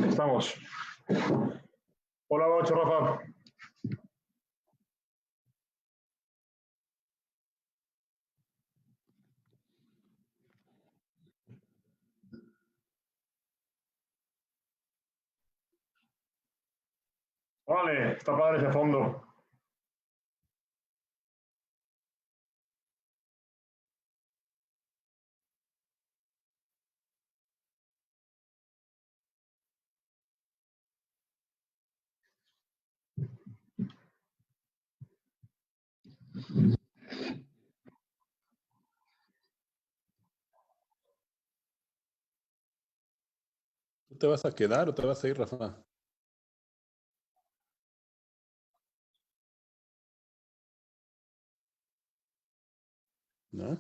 Estamos. Hola, buenas noches, Rafa. Vale, está padre ese fondo. ¿Tú te vas a quedar o te vas a ir, Rafa? ¿No?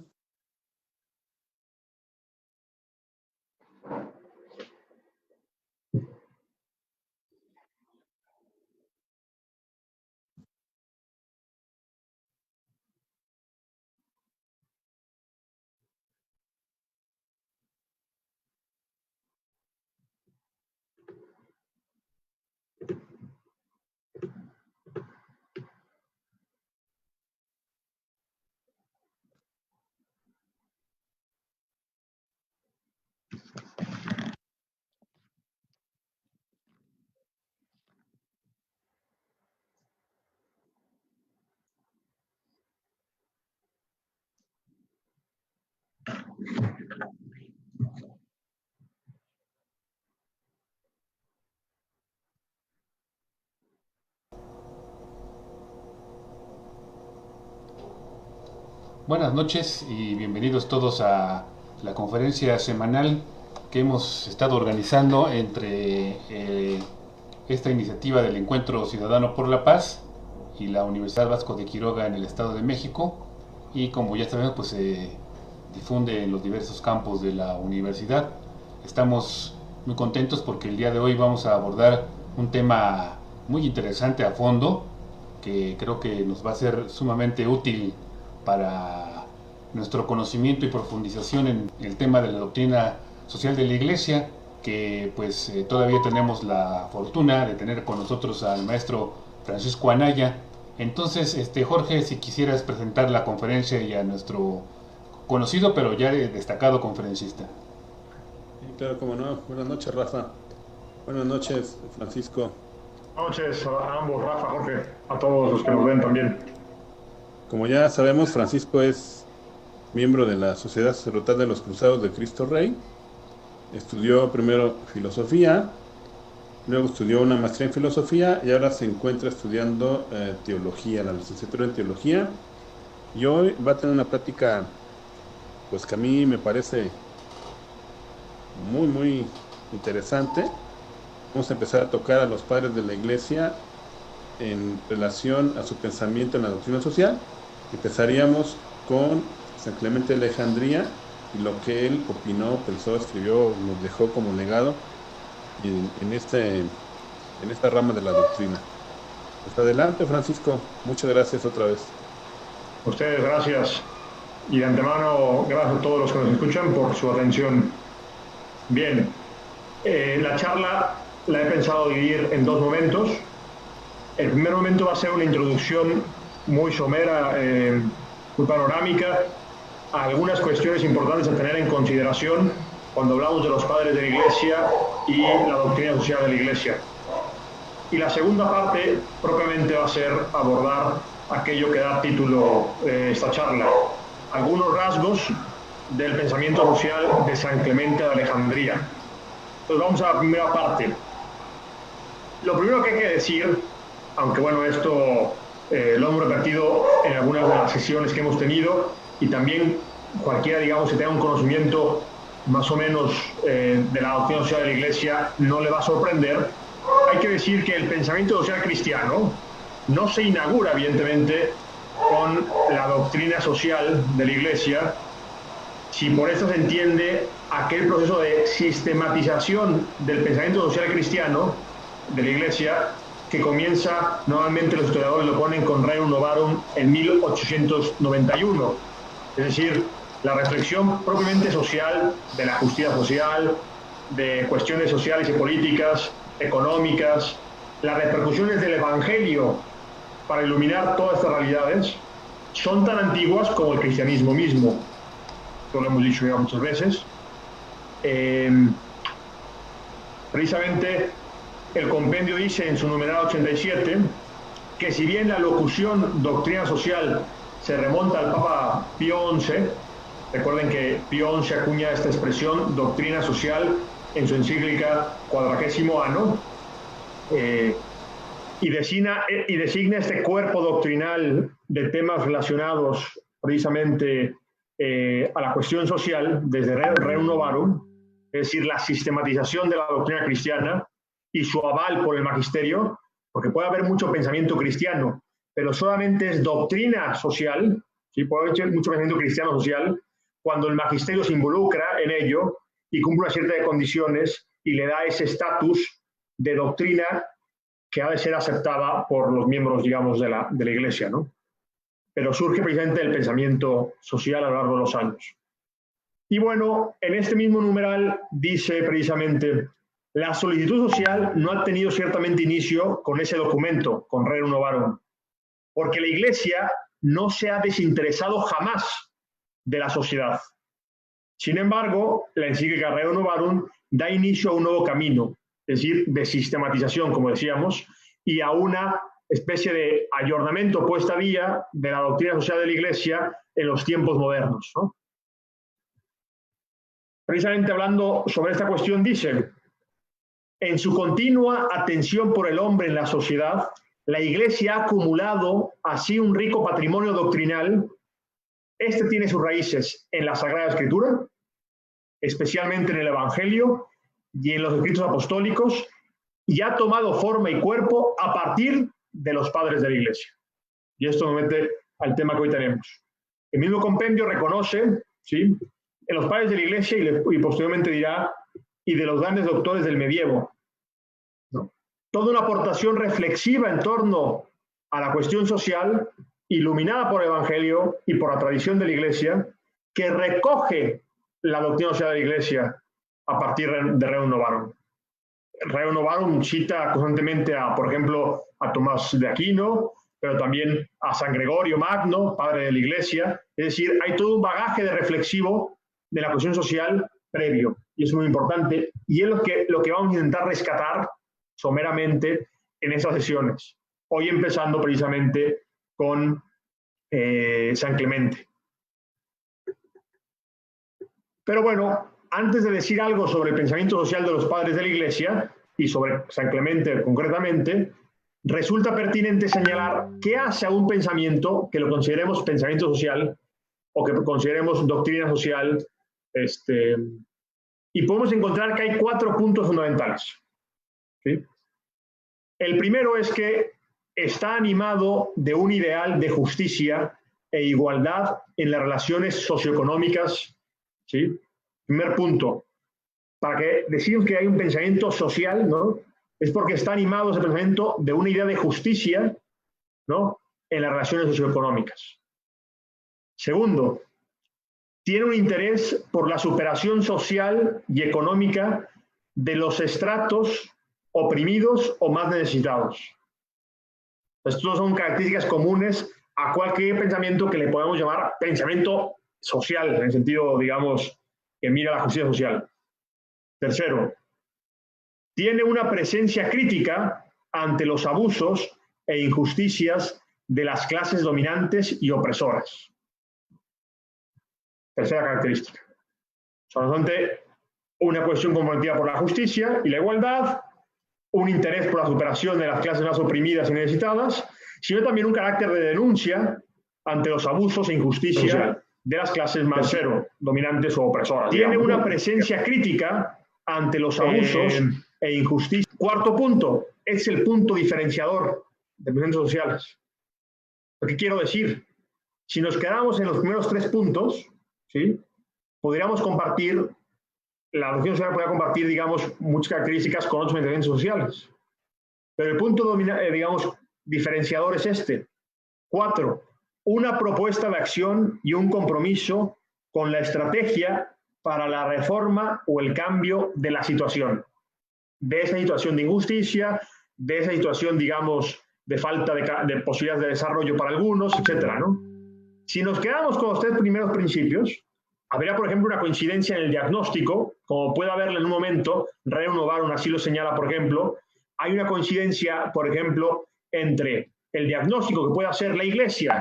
Buenas noches y bienvenidos todos a la conferencia semanal que hemos estado organizando entre esta iniciativa del Encuentro Ciudadano por la Paz y la Universidad Vasco de Quiroga en el Estado de México, y como ya sabemos pues se difunde en los diversos campos de la universidad. Estamos muy contentos porque el día de hoy vamos a abordar un tema muy interesante a fondo que creo que nos va a ser sumamente útil para nuestro conocimiento y profundización en el tema de la doctrina social de la Iglesia, que pues todavía tenemos la fortuna de tener con nosotros al maestro Francisco Anaya. Entonces, Jorge, si quisieras presentar la conferencia y a nuestro conocido pero ya destacado conferencista. Sí, claro, cómo no. Buenas noches, Rafa. Buenas noches, Francisco. Buenas noches a ambos, Rafa, Jorge, a todos los que nos ven también. Como ya sabemos, Francisco es miembro de la Sociedad Sacerdotal de los Cruzados de Cristo Rey. Estudió primero filosofía, luego estudió una maestría en filosofía y ahora se encuentra estudiando teología, la licenciatura en teología. Y hoy va a tener una plática, pues que a mí me parece muy, muy interesante. Vamos a empezar a tocar a los padres de la Iglesia en relación a su pensamiento en la doctrina social. Empezaríamos con San Clemente de Alejandría y lo que él opinó, pensó, escribió, nos dejó como legado en este en esta rama de la doctrina. Pues adelante, Francisco. Muchas gracias otra vez. Ustedes, gracias. Y de antemano, gracias a todos los que nos escuchan por su atención. Bien, la charla la he pensado dividir en dos momentos. El primer momento va a ser una introducción muy somera, muy panorámica, a algunas cuestiones importantes a tener en consideración cuando hablamos de los padres de la Iglesia y la doctrina social de la Iglesia. Y la segunda parte propiamente va a ser abordar aquello que da título esta charla, algunos rasgos del pensamiento social de San Clemente de Alejandría. Entonces vamos a la primera parte. Lo primero que hay que decir, aunque bueno, esto lo hemos repetido en algunas de las sesiones que hemos tenido, y también cualquiera, digamos, que tenga un conocimiento más o menos de la doctrina social de la Iglesia, no le va a sorprender. Hay que decir que el pensamiento social cristiano no se inaugura, evidentemente, con la doctrina social de la Iglesia, si por esto se entiende aquel proceso de sistematización del pensamiento social cristiano de la Iglesia, que comienza, normalmente los historiadores lo ponen con Rerum Novarum en 1891. Es decir, la reflexión propiamente social de la justicia social, de cuestiones sociales y políticas, económicas, las repercusiones del Evangelio para iluminar todas estas realidades, son tan antiguas como el cristianismo mismo. Esto lo hemos dicho ya muchas veces. Precisamente el compendio dice en su numeral 87 que si bien la locución doctrina social se remonta al Papa Pío XI, recuerden que Pío XI acuña esta expresión doctrina social en su encíclica Quadragésimo Anno, y designa este cuerpo doctrinal de temas relacionados precisamente a la cuestión social desde Rerum Novarum, es decir, la sistematización de la doctrina cristiana y su aval por el magisterio, porque puede haber mucho pensamiento cristiano, pero solamente es doctrina social, ¿sí? Puede haber mucho pensamiento cristiano social cuando el magisterio se involucra en ello y cumple una serie de condiciones y le da ese estatus de doctrina que ha de ser aceptada por los miembros, digamos, de la Iglesia, ¿no? Pero surge precisamente el pensamiento social a lo largo de los años. Y bueno, en este mismo numeral dice precisamente: la solicitud social no ha tenido ciertamente inicio con ese documento, con Rerum Novarum, porque la Iglesia no se ha desinteresado jamás de la sociedad. Sin embargo, la encíclica Rerum Novarum da inicio a un nuevo camino, es decir, de sistematización, como decíamos, y a una especie de ayornamiento, puesta a día de la doctrina social de la Iglesia en los tiempos modernos, ¿no? Precisamente hablando sobre esta cuestión, dice: en su continua atención por el hombre en la sociedad, la Iglesia ha acumulado así un rico patrimonio doctrinal. Este tiene sus raíces en la Sagrada Escritura, especialmente en el Evangelio y en los escritos apostólicos, y ha tomado forma y cuerpo a partir de los padres de la Iglesia. Y esto nos mete al tema que hoy tenemos. El mismo compendio reconoce, ¿sí?, en los padres de la Iglesia, y posteriormente dirá, y de los grandes doctores del medievo, ¿no?, toda una aportación reflexiva en torno a la cuestión social, iluminada por el Evangelio y por la tradición de la Iglesia, que recoge la doctrina social de la Iglesia a partir de Rerum Novarum. Rerum Novarum cita constantemente por ejemplo, a Tomás de Aquino, pero también a San Gregorio Magno, padre de la Iglesia. Es decir, hay todo un bagaje de reflexivo de la cuestión social previo, y es muy importante, y es lo que vamos a intentar rescatar someramente en estas sesiones. Hoy empezando precisamente con San Clemente. Pero bueno, antes de decir algo sobre el pensamiento social de los padres de la Iglesia y sobre San Clemente concretamente, resulta pertinente señalar qué hace a un pensamiento que lo consideremos pensamiento social o que consideremos doctrina social, y podemos encontrar que hay 4 puntos fundamentales, ¿sí? El primero es que está animado de un ideal de justicia e igualdad en las relaciones socioeconómicas, ¿sí? Primer punto, para que decimos que hay un pensamiento social, ¿no?, es porque está animado ese pensamiento de una idea de justicia, ¿no?, en las relaciones socioeconómicas. Segundo, tiene un interés por la superación social y económica de los estratos oprimidos o más necesitados. Estos son características comunes a cualquier pensamiento que le podemos llamar pensamiento social, en el sentido, digamos, que mira la justicia social. Tercero, tiene una presencia crítica ante los abusos e injusticias de las clases dominantes y opresoras. Tercera característica. No obstante, una cuestión comprometida por la justicia y la igualdad, un interés por la superación de las clases más oprimidas y necesitadas, sino también un carácter de denuncia ante los abusos e injusticias de las clases más dominantes o opresoras. Tiene una presencia crítica ante los abusos e injusticias. Cuarto punto, es el punto diferenciador de pensamientos sociales. ¿Qué quiero decir? Si nos quedamos en los primeros 3 puntos, ¿sí?, podríamos compartir, la doctrina social podría compartir, digamos, muchas características con otros pensamientos sociales. Pero el punto, digamos, diferenciador es este. 4. Una propuesta de acción y un compromiso con la estrategia para la reforma o el cambio de la situación. De esa situación de injusticia, de esa situación, digamos, de falta de posibilidades de desarrollo para algunos, etcétera, ¿no? Si nos quedamos con los 3 primeros principios, habría, por ejemplo, una coincidencia en el diagnóstico, como puede haberla en un momento. Reino Novarum así lo señala, por ejemplo. Hay una coincidencia, por ejemplo, entre el diagnóstico que puede hacer la Iglesia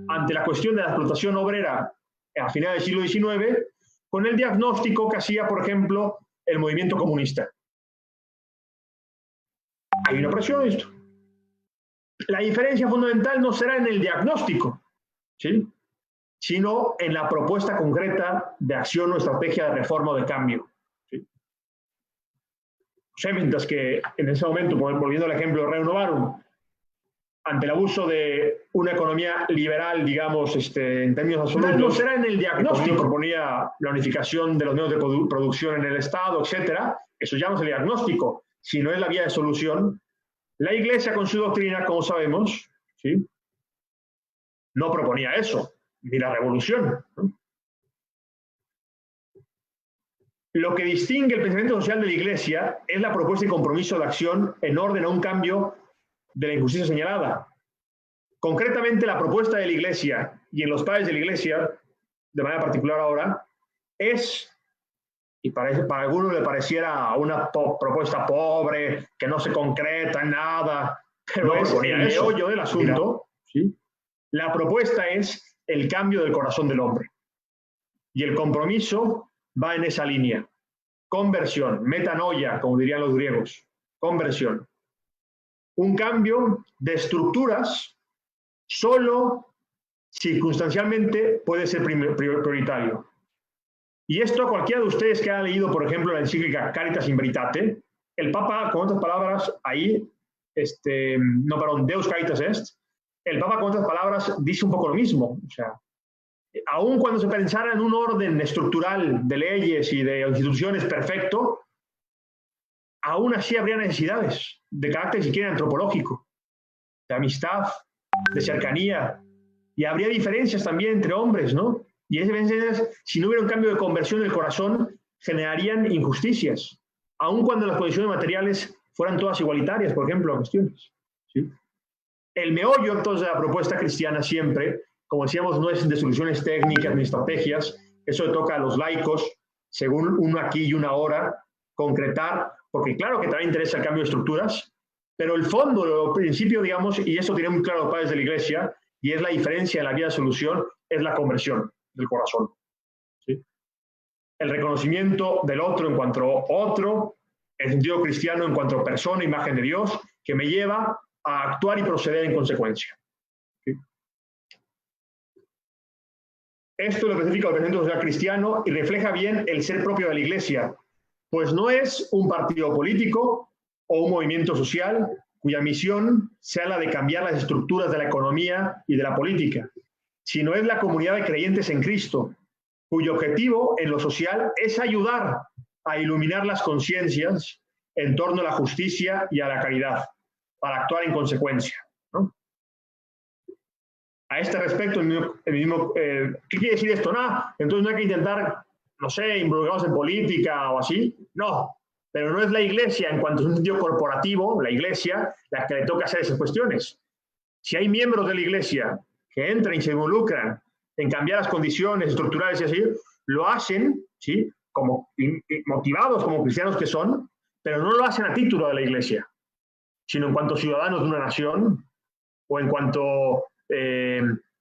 ante la cuestión de la explotación obrera a finales del siglo XIX con el diagnóstico que hacía, por ejemplo, el movimiento comunista. Hay una presión en esto. La diferencia fundamental no será en el diagnóstico, ¿sí?, sino en la propuesta concreta de acción o estrategia de reforma o de cambio, ¿sí? O sea, mientras que en ese momento, volviendo al ejemplo de Reino Novarum, ante el abuso de una economía liberal, digamos, en términos absolutos, no será en el diagnóstico. Proponía la unificación de los medios de producción en el Estado, etcétera. Eso ya no es el diagnóstico, sino es la vía de solución. La Iglesia, con su doctrina, como sabemos, ¿sí?, no proponía eso, ni la revolución, ¿no? Lo que distingue el pensamiento social de la Iglesia es la propuesta y compromiso de acción en orden a un cambio de la injusticia señalada. Concretamente, la propuesta de la Iglesia y en los padres de la Iglesia, de manera particular ahora, es, y para algunos le pareciera una propuesta pobre, que no se concreta en nada, pero no es el meollo del asunto, ¿sí? La propuesta es el cambio del corazón del hombre. Y el compromiso va en esa línea. Conversión, metanoia, como dirían los griegos. Conversión. Un cambio de estructuras solo circunstancialmente puede ser prioritario. Y esto a cualquiera de ustedes que haya leído, por ejemplo, la encíclica Caritas in Veritate, el Papa, con otras palabras, ahí, Deus Caritas Est, el Papa, con otras palabras, dice un poco lo mismo. O sea, aun cuando se pensara en un orden estructural de leyes y de instituciones perfecto, aún así habría necesidades de carácter siquiera antropológico, de amistad, de cercanía, y habría diferencias también entre hombres, ¿no? Y esas diferencias, si no hubiera un cambio de conversión del corazón, generarían injusticias, aun cuando las condiciones materiales fueran todas igualitarias, por ejemplo, cuestiones, ¿sí? El meollo, entonces, de la propuesta cristiana siempre, como decíamos, no es de soluciones técnicas ni estrategias. Eso le toca a los laicos, según uno aquí y una hora, concretar, porque claro que también interesa el cambio de estructuras, pero el fondo, el principio, digamos, y eso tiene muy claro los padres de la Iglesia, y es la diferencia en la vía de solución, es la conversión del corazón, ¿sí? El reconocimiento del otro en cuanto a otro, el sentido cristiano en cuanto a persona, imagen de Dios, que me lleva a actuar y proceder en consecuencia, ¿sí? Esto lo especifica el pensamiento social cristiano y refleja bien el ser propio de la Iglesia, pues no es un partido político o un movimiento social cuya misión sea la de cambiar las estructuras de la economía y de la política, sino es la comunidad de creyentes en Cristo, cuyo objetivo en lo social es ayudar a iluminar las conciencias en torno a la justicia y a la caridad, para actuar en consecuencia, ¿no? A este respecto, ¿qué quiere decir esto? Nada, entonces no hay que intentar, no sé, involucrarnos en política o así. No, pero no es la Iglesia, en cuanto a un sentido corporativo, la Iglesia, la que le toca hacer esas cuestiones. Si hay miembros de la Iglesia que entran y se involucran en cambiar las condiciones estructurales y así, lo hacen, ¿sí?, como motivados como cristianos que son, pero no lo hacen a título de la Iglesia, sino en cuanto ciudadanos de una nación o en cuanto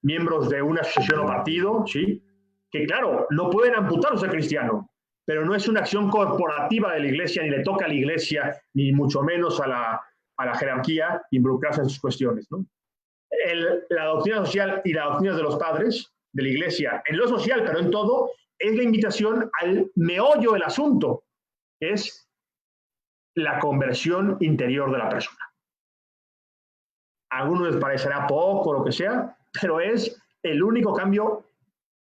miembros de una asociación o partido, ¿sí?, que claro, no pueden amputar ser cristiano, pero no es una acción corporativa de la Iglesia, ni le toca a la Iglesia, ni mucho menos a la jerarquía involucrarse en sus cuestiones, ¿no? La doctrina social y la doctrina de los padres de la Iglesia, en lo social, pero en todo, es la invitación al meollo del asunto, que es la conversión interior de la persona. A algunos les parecerá poco, lo que sea, pero es el único cambio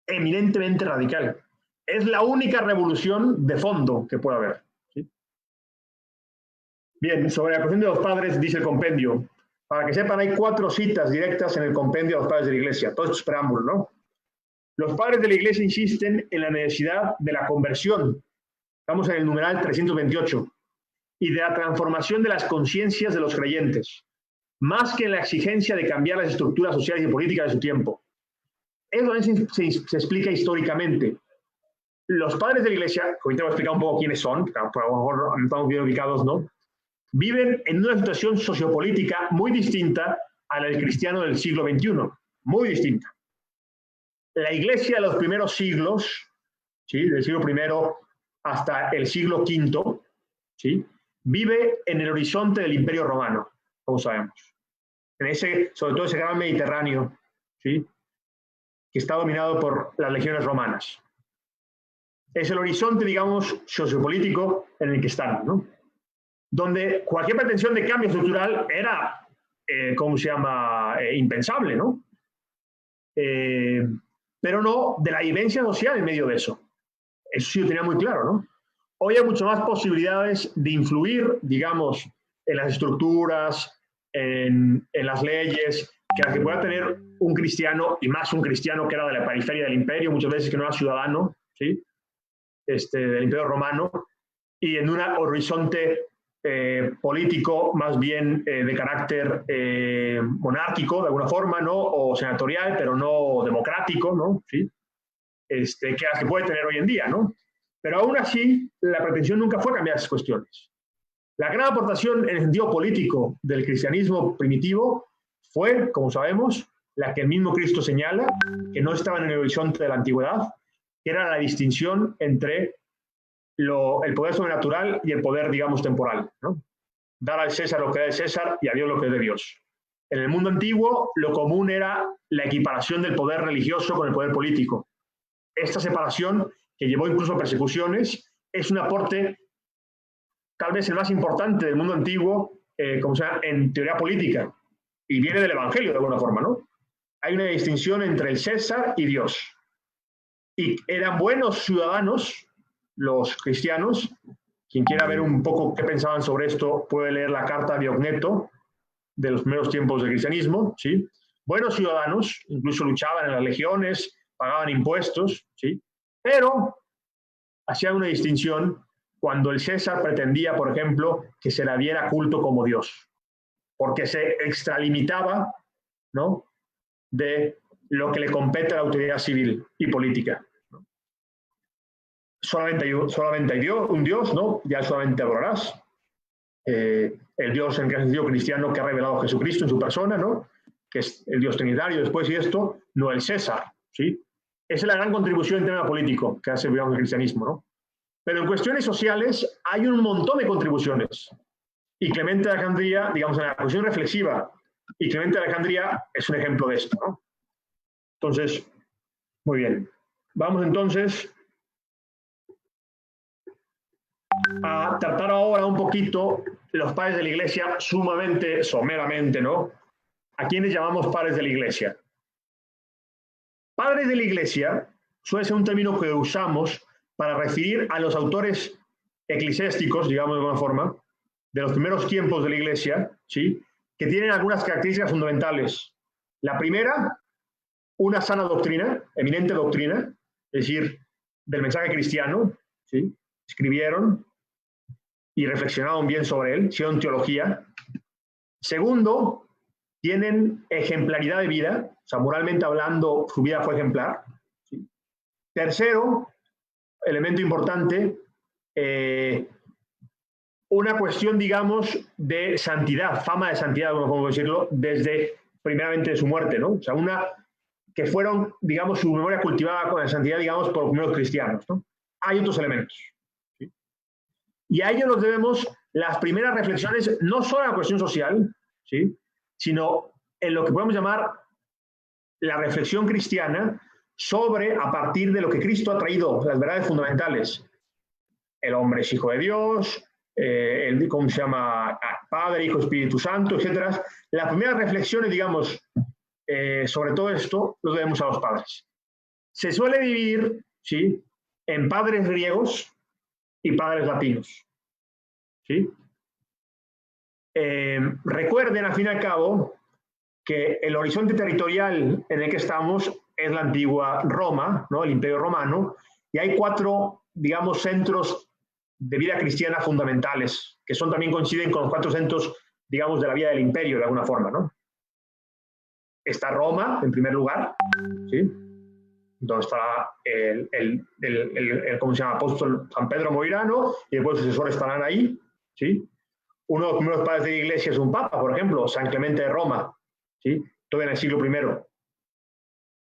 eminentemente radical. Es la única revolución de fondo que puede haber, ¿sí? Bien, sobre la cuestión de los padres, dice el compendio. Para que sepan, hay 4 citas directas en el compendio de los padres de la Iglesia. Todo esto es preámbulo, ¿no? Los padres de la Iglesia insisten en la necesidad de la conversión. Estamos en el numeral 328. Y de la transformación de las conciencias de los creyentes, más que en la exigencia de cambiar las estructuras sociales y políticas de su tiempo. Eso se explica históricamente. Los padres de la Iglesia, que ahorita voy a explicar un poco quiénes son, por lo mejor no estamos bien ubicados, ¿no?, viven en una situación sociopolítica muy distinta a la del cristiano del siglo XXI, muy distinta. La Iglesia de los primeros siglos, ¿sí?, del siglo I hasta el siglo V, ¿sí?, vive en el horizonte del Imperio Romano, como sabemos. Sobre todo ese gran Mediterráneo, ¿sí?, que está dominado por las legiones romanas. Es el horizonte, digamos, sociopolítico en el que están, ¿no?, donde cualquier pretensión de cambio estructural era, impensable, ¿no? Pero no de la vivencia social en medio de eso. Eso sí lo tenía muy claro, ¿no? Hoy hay mucho más posibilidades de influir, digamos, en las estructuras, en las leyes, que las que pueda tener un cristiano, y más un cristiano que era de la periferia del imperio, muchas veces que no era ciudadano, ¿sí?, del imperio romano, y en un horizonte político más bien de carácter monárquico, de alguna forma, ¿no?, o senatorial, pero no democrático, ¿no?, ¿sí?, que las que puede tener hoy en día, ¿no? Pero aún así, la pretensión nunca fue cambiar esas cuestiones. La gran aportación en el sentido político del cristianismo primitivo fue, como sabemos, la que el mismo Cristo señala, que no estaba en el horizonte de la antigüedad, que era la distinción entre el poder sobrenatural y el poder, digamos, temporal, ¿no? Dar al César lo que es de César y a Dios lo que es de Dios. En el mundo antiguo, lo común era la equiparación del poder religioso con el poder político. Esta separación, que llevó incluso a persecuciones, es un aporte tal vez el más importante del mundo antiguo, en teoría política, y viene del Evangelio de alguna forma, ¿no? Hay una distinción entre el César y Dios. Y eran buenos ciudadanos los cristianos. Quien quiera ver un poco qué pensaban sobre esto puede leer la carta Diogneto de los primeros tiempos del cristianismo, ¿sí? Buenos ciudadanos, incluso luchaban en las legiones, pagaban impuestos, ¿sí? Pero hacían una distinción cuando el César pretendía, por ejemplo, que se le diera culto como Dios, porque se extralimitaba, ¿no?, de lo que le compete a la autoridad civil y política. Solamente hay un Dios, ¿no? Ya solamente adorarás. El Dios en el sentido cristiano que ha revelado Jesucristo en su persona, ¿no?, que es el Dios trinitario después y esto, no el César, ¿sí? Esa es la gran contribución en tema político que hace, digamos, el cristianismo, ¿no? Pero en cuestiones sociales hay un montón de contribuciones. Y Clemente de Alejandría, digamos, en la cuestión reflexiva, y Clemente de Alejandría es un ejemplo de esto, ¿no? Entonces, muy bien. Vamos entonces a tratar ahora un poquito los padres de la Iglesia sumamente, someramente, ¿no? ¿A quiénes llamamos padres de la Iglesia? Padres de la Iglesia suele ser un término que usamos para referir a los autores eclesiásticos, digamos de alguna forma, de los primeros tiempos de la Iglesia, ¿sí?, que tienen algunas características fundamentales. La primera, una sana doctrina, eminente doctrina, es decir, del mensaje cristiano, ¿sí? Escribieron y reflexionaron bien sobre él, hicieron teología. Segundo, tienen ejemplaridad de vida, o sea, moralmente hablando, su vida fue ejemplar, ¿sí? Tercero, elemento importante, una cuestión, digamos, de santidad, fama de santidad, como podemos decirlo, desde primeramente su muerte, ¿no? O sea, que fueron, digamos, su memoria cultivada con la santidad, digamos, por los primeros cristianos, ¿no? Hay otros elementos, ¿sí? Y a ellos nos debemos las primeras reflexiones, no solo en la cuestión social, ¿sí?, sino en lo que podemos llamar la reflexión cristiana sobre, a partir de lo que Cristo ha traído, las verdades fundamentales. El hombre es hijo de Dios, ¿cómo se llama? Padre, Hijo, Espíritu Santo, etcétera. Las primeras reflexiones, digamos, sobre todo esto, los debemos a los padres. Se suele dividir, ¿sí?, en padres griegos y padres latinos, ¿sí? Recuerden, al fin y al cabo, que el horizonte territorial en el que estamos es la antigua Roma, ¿no?, el Imperio Romano, y hay 4, digamos, centros de vida cristiana fundamentales, que también coinciden con los 4 centros, digamos, de la vida del imperio, de alguna forma, ¿no? Está Roma, en primer lugar, ¿sí?, donde está ¿cómo se llama?, apóstol San Pedro Moirano, y después los sucesores estarán ahí, ¿sí? Uno de los primeros padres de la Iglesia es un papa, por ejemplo, San Clemente de Roma, ¿sí?, todavía en el siglo I.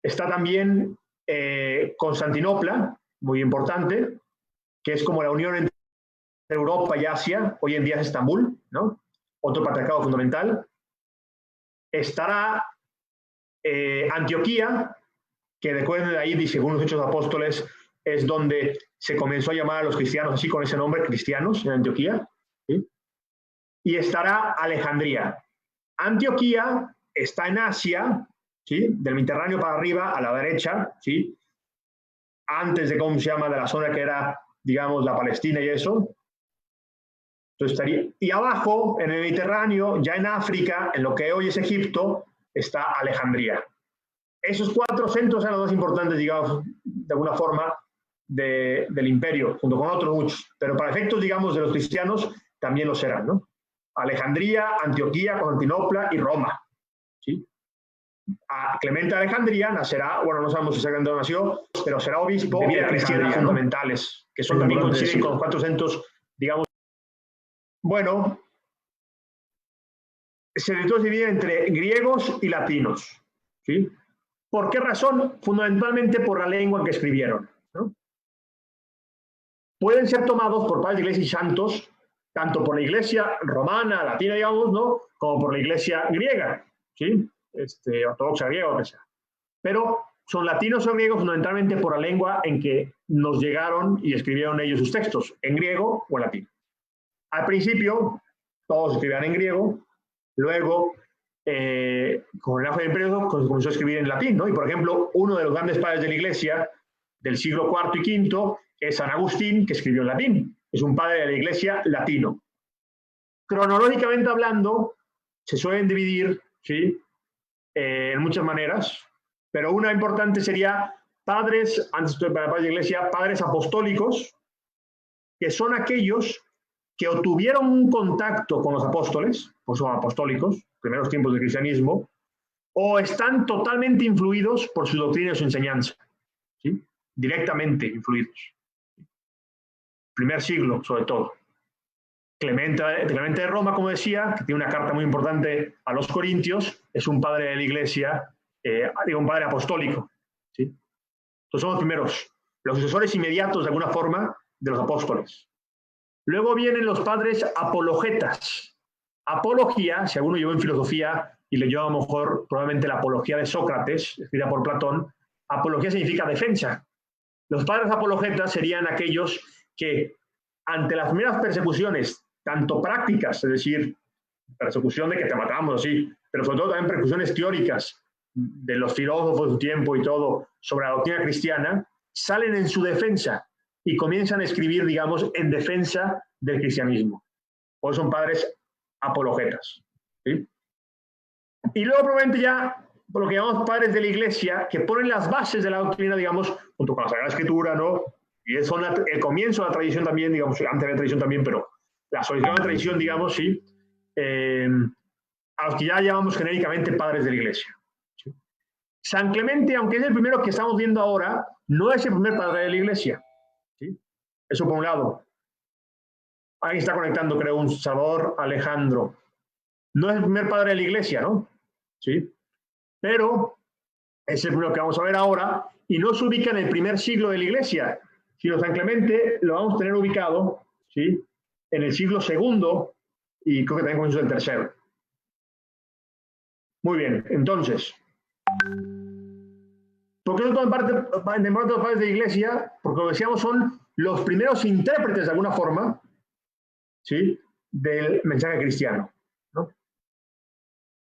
Está también Constantinopla, muy importante, que es como la unión entre Europa y Asia, hoy en día es Estambul, ¿no?, otro patriarcado fundamental. Estará Antioquía, que recuerden de ahí, según los Hechos Apóstoles, es donde se comenzó a llamar a los cristianos así, con ese nombre, cristianos, en Antioquía, ¿sí? Y estará Alejandría. Antioquía está en Asia, ¿sí?, del Mediterráneo para arriba, a la derecha, ¿sí?, antes de, ¿cómo se llama?, de la zona que era, digamos, la Palestina y eso. Entonces estaría, y abajo, en el Mediterráneo, ya en África, en lo que hoy es Egipto, está Alejandría. Esos 4 centros eran los más importantes, digamos, de alguna forma, del imperio, junto con otros muchos. Pero para efectos, digamos, de los cristianos, también lo serán, ¿no? Alejandría, Antioquía, Constantinopla y Roma, ¿sí? A Clemente de Alejandría nacerá, bueno, no sabemos exactamente dónde nació, pero será obispo de vida cristiana fundamentales, que son también coinciden con los 4 centros, digamos. Bueno, se divide entre griegos y latinos, ¿sí? ¿Por qué razón? Fundamentalmente por la lengua en que escribieron, ¿no? Pueden ser tomados por padres de iglesia y santos, tanto por la iglesia romana, latina, digamos, ¿no?, como por la iglesia griega, ¿sí?, ortodoxa griega, o lo que sea. Pero son latinos o griegos fundamentalmente por la lengua en que nos llegaron y escribieron ellos sus textos, en griego o en latín. Al principio, todos escribían en griego, luego, con el auge del imperio, comenzó a escribir en latín, ¿no? Y, por ejemplo, uno de los grandes padres de la Iglesia del siglo IV y V es San Agustín, que escribió en latín. Es un padre de la Iglesia latino. Cronológicamente hablando, se suelen dividir, ¿sí?, en muchas maneras, pero una importante sería padres, antes de para padres de la Iglesia, padres apostólicos, que son aquellos que o tuvieron un contacto con los apóstoles, pues son apostólicos, primeros tiempos del cristianismo, o están totalmente influidos por su doctrina y su enseñanza, ¿sí?, directamente influidos. Primer siglo, sobre todo. Clemente de Roma, como decía, que tiene una carta muy importante a los Corintios, es un padre de la Iglesia, un padre apostólico, ¿sí? Entonces son los primeros, los sucesores inmediatos, de alguna forma, de los apóstoles. Luego vienen los padres apologetas. Apología, si alguno llevó en filosofía y leyó a lo mejor probablemente la apología de Sócrates, escrita por Platón, apología significa defensa. Los padres apologetas serían aquellos que, ante las primeras persecuciones, tanto prácticas, es decir, persecución de que te matamos, sí, pero sobre todo también persecuciones teóricas de los filósofos de su tiempo y todo sobre la doctrina cristiana, salen en su defensa y comienzan a escribir, digamos, en defensa del cristianismo. o son padres apologetas, ¿sí? Y luego probablemente ya, por lo que llamamos padres de la Iglesia, que ponen las bases de la doctrina, digamos, junto con la Sagrada Escritura, ¿no? Y son el comienzo de la tradición también, digamos, antes de la tradición también, pero la solicitud de la tradición, digamos, sí, a los que ya llamamos genéricamente padres de la Iglesia. ¿Sí? San Clemente, aunque es el primero que estamos viendo ahora, no es el primer padre de la Iglesia. ¿Sí? Eso por un lado. Ahí está conectando, creo, un Salvador Alejandro. No es el primer padre de la Iglesia, ¿no? ¿Sí? Pero es el primero que vamos a ver ahora, y no se ubica en el primer siglo de la Iglesia, sino San Clemente lo vamos a tener ubicado, ¿sí?, en el siglo II y creo que también comienzo del tercero. Muy bien, entonces, ¿por qué no toman parte de los padres de la Iglesia? Porque lo decíamos, son los primeros intérpretes de alguna forma, ¿sí?, del mensaje cristiano, ¿no?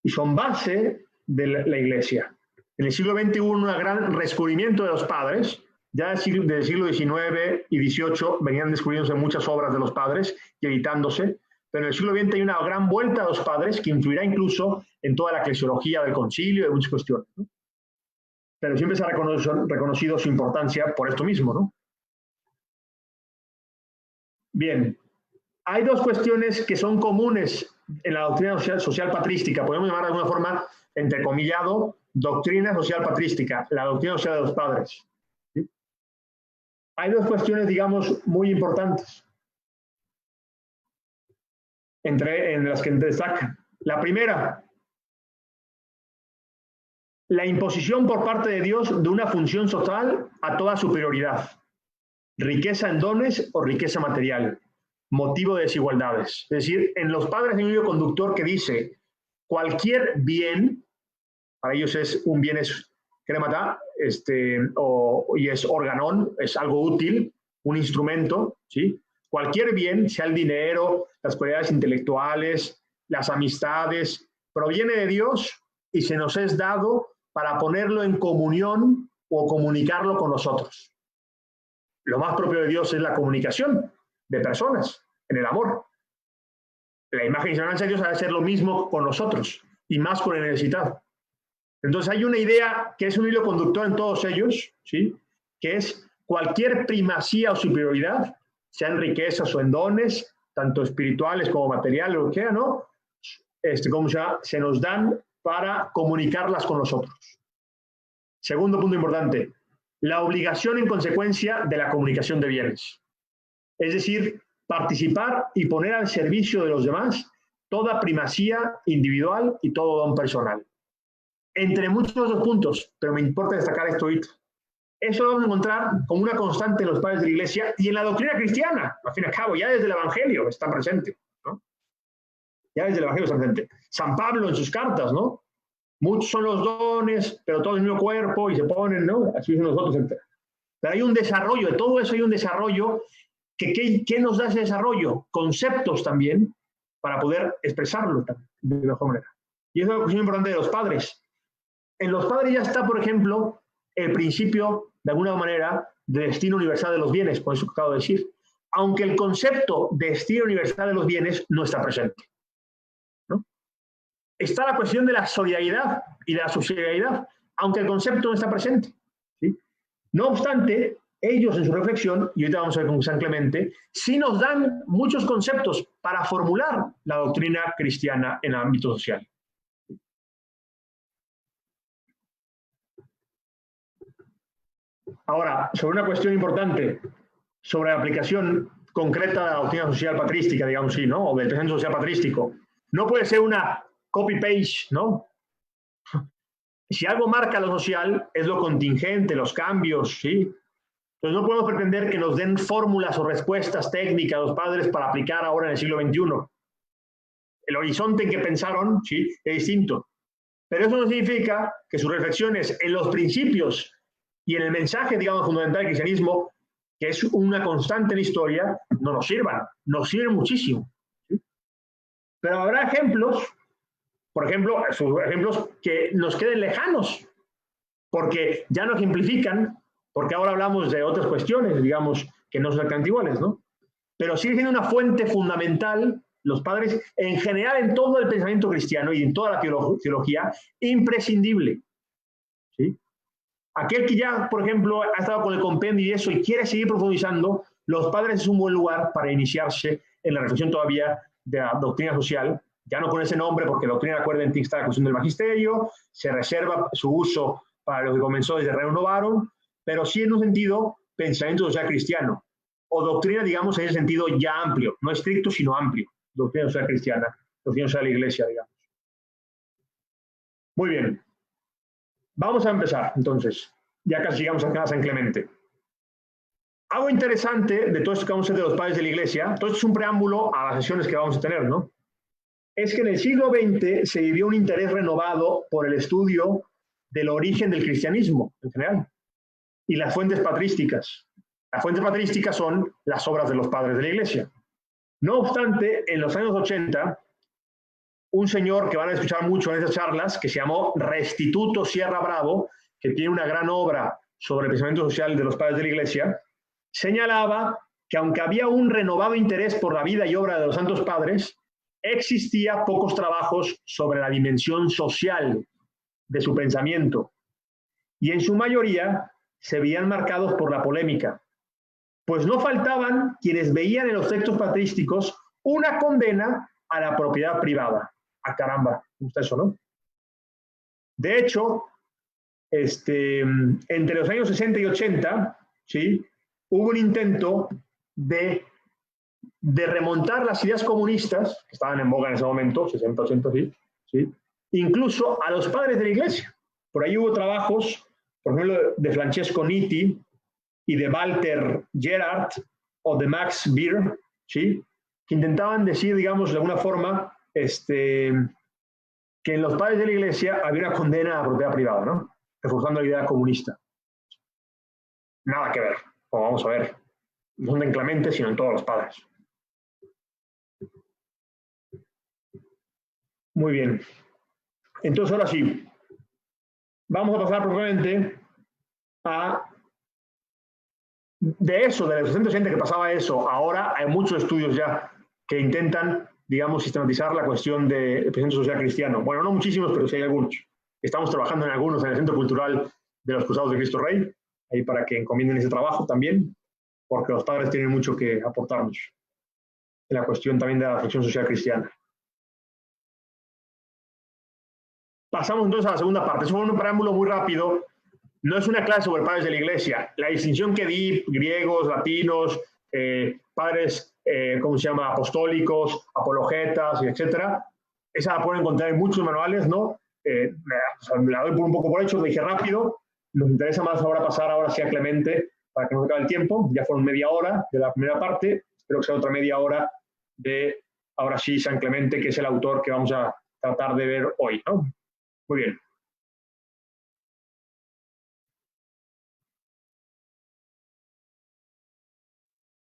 Y son base de la Iglesia. En el siglo XX hubo un gran descubrimiento de los padres. Ya del siglo XIX y XVIII venían descubriéndose muchas obras de los padres y editándose, pero en el siglo XX hay una gran vuelta a los padres que influirá incluso en toda la eclesiología del concilio y de muchas cuestiones, ¿no? Pero siempre se ha reconocido su importancia por esto mismo, ¿no? Bien, hay dos cuestiones que son comunes en la doctrina social patrística, podemos llamar de alguna forma, entrecomillado, doctrina social patrística, la doctrina social de los padres. ¿Sí? Hay dos cuestiones, digamos, muy importantes, en las que destacan. La primera, la imposición por parte de Dios de una función social a toda superioridad, riqueza en dones o riqueza material, motivo de desigualdades. Es decir, en los padres hay un hilo conductor que dice, cualquier bien, para ellos es un bien es cremata, y es organón, es algo útil, un instrumento, ¿sí? Cualquier bien, sea el dinero, las cualidades intelectuales, las amistades, proviene de Dios y se nos es dado para ponerlo en comunión o comunicarlo con nosotros. Lo más propio de Dios es la comunicación de personas, en el amor. La imagen y semejanza de Dios ha de ser lo mismo con nosotros, y más con el necesitado. Entonces hay una idea que es un hilo conductor en todos ellos, ¿sí?, que es cualquier primacía o superioridad, sea en riquezas o en dones, tanto espirituales como materiales, lo que sea, ¿no? Como se nos dan para comunicarlas con nosotros. Segundo punto importante, la obligación en consecuencia de la comunicación de bienes. Es decir, participar y poner al servicio de los demás toda primacía individual y todo don personal. Entre muchos otros puntos, pero me importa destacar esto ahorita. Eso lo vamos a encontrar como una constante en los padres de la Iglesia y en la doctrina cristiana, al fin y al cabo, ya desde el Evangelio está presente, ¿no? Ya desde el Evangelio está presente. San Pablo en sus cartas, ¿no? Muchos son los dones, pero todos en el mismo cuerpo y se ponen, ¿no? Así dicen nosotros, etc. Pero hay un desarrollo, de todo eso hay un desarrollo. ¿Qué nos da ese desarrollo? Conceptos también, para poder expresarlo de mejor manera. Y eso es una cuestión importante de los padres. En los padres ya está, por ejemplo, el principio, de alguna manera, de destino universal de los bienes, por eso que acabo de decir. Aunque el concepto de destino universal de los bienes no está presente, ¿no? Está la cuestión de la solidaridad y de la subsidiariedad, aunque el concepto no está presente, ¿sí? No obstante, ellos en su reflexión, y ahorita vamos a ver con San Clemente, sí nos dan muchos conceptos para formular la doctrina cristiana en el ámbito social. Ahora, sobre una cuestión importante, sobre la aplicación concreta de la doctrina social patrística, digamos así, ¿no? O del pensamiento social patrístico. No puede ser una copy-paste, ¿no? Si algo marca lo social, es lo contingente, los cambios, ¿sí? Entonces no podemos pretender que nos den fórmulas o respuestas técnicas a los padres para aplicar ahora en el siglo XXI. El horizonte en que pensaron, sí, es distinto. Pero eso no significa que sus reflexiones en los principios y en el mensaje, digamos, fundamental del cristianismo, que es una constante en la historia, no nos sirvan. Nos sirven muchísimo, ¿sí? Pero habrá ejemplos, por ejemplo, ejemplos que nos queden lejanos, porque ya no ejemplifican, porque ahora hablamos de otras cuestiones, digamos, que no son exactamente iguales, ¿no? Pero sigue siendo una fuente fundamental Los padres, en general, en todo el pensamiento cristiano y en toda la teología, imprescindible. ¿Sí? Aquel que ya, por ejemplo, ha estado con el compendio y eso y quiere seguir profundizando, los padres es un buen lugar para iniciarse en la reflexión todavía de la doctrina social, ya no con ese nombre, porque doctrina, acuérdense, está la cuestión del magisterio, se reserva su uso para lo que comenzó desde Reino Novarum, pero sí en un sentido pensamiento social cristiano, o doctrina, digamos, en ese sentido ya amplio, no estricto, sino amplio, doctrina social cristiana, doctrina social de la Iglesia, digamos. Muy bien. Vamos a empezar, entonces. Ya casi llegamos a San Clemente. Algo interesante de todo esto que vamos a hacer de los padres de la Iglesia, todo esto es un preámbulo a las sesiones que vamos a tener, ¿no? Es que en el siglo XX se vivió un interés renovado por el estudio del origen del cristianismo, en general, y las fuentes patrísticas. Las fuentes patrísticas son las obras de los padres de la Iglesia. No obstante, en los años 80, un señor que van a escuchar mucho en esas charlas, que se llamó Restituto Sierra Bravo, que tiene una gran obra sobre el pensamiento social de los padres de la Iglesia, señalaba que aunque había un renovado interés por la vida y obra de los santos padres, existía pocos trabajos sobre la dimensión social de su pensamiento, y en su mayoría se veían marcados por la polémica, pues no faltaban quienes veían en los textos patrísticos una condena a la propiedad privada. ¡Ah, caramba! ¿Cómo está eso, no? De hecho, entre los años 60 y 80, ¿sí?, hubo un intento de remontar las ideas comunistas, que estaban en boga en ese momento, 60, 80, ¿sí? Incluso a los padres de la Iglesia. Por ahí hubo trabajos, por ejemplo, de Francesco Nitti y de Walter Gerard o de Max Beer, ¿sí?, que intentaban decir, digamos, de alguna forma, que en los padres de la Iglesia había una condena a la propiedad privada, ¿no?, reforzando la idea comunista. Nada que ver, como vamos a ver, no son en Clemente, sino en todos los padres. Muy bien. Entonces, ahora sí, vamos a pasar probablemente a... De eso, de los 60 que pasaba eso, ahora hay muchos estudios ya que intentan, digamos, sistematizar la cuestión del pensamiento social cristiano. Bueno, no muchísimos, pero sí hay algunos. Estamos trabajando en algunos en el Centro Cultural de los Cruzados de Cristo Rey, ahí para que encomienden ese trabajo también, porque los padres tienen mucho que aportarnos en la cuestión también de la reflexión social cristiana. Pasamos entonces a la segunda parte. Es un preámbulo muy rápido. No es una clase sobre padres de la Iglesia. La distinción que di, griegos, latinos, padres, ¿cómo se llama?, apostólicos, apologetas, etcétera, esa la pueden encontrar en muchos manuales, ¿no? La doy por un poco por hecho, lo dije rápido. Nos interesa más ahora pasar ahora sí a Clemente, para que no se acabe el tiempo. Ya fueron media hora de la primera parte. Espero que sea otra media hora de, ahora sí, San Clemente, que es el autor que vamos a tratar de ver hoy, ¿no? Muy bien.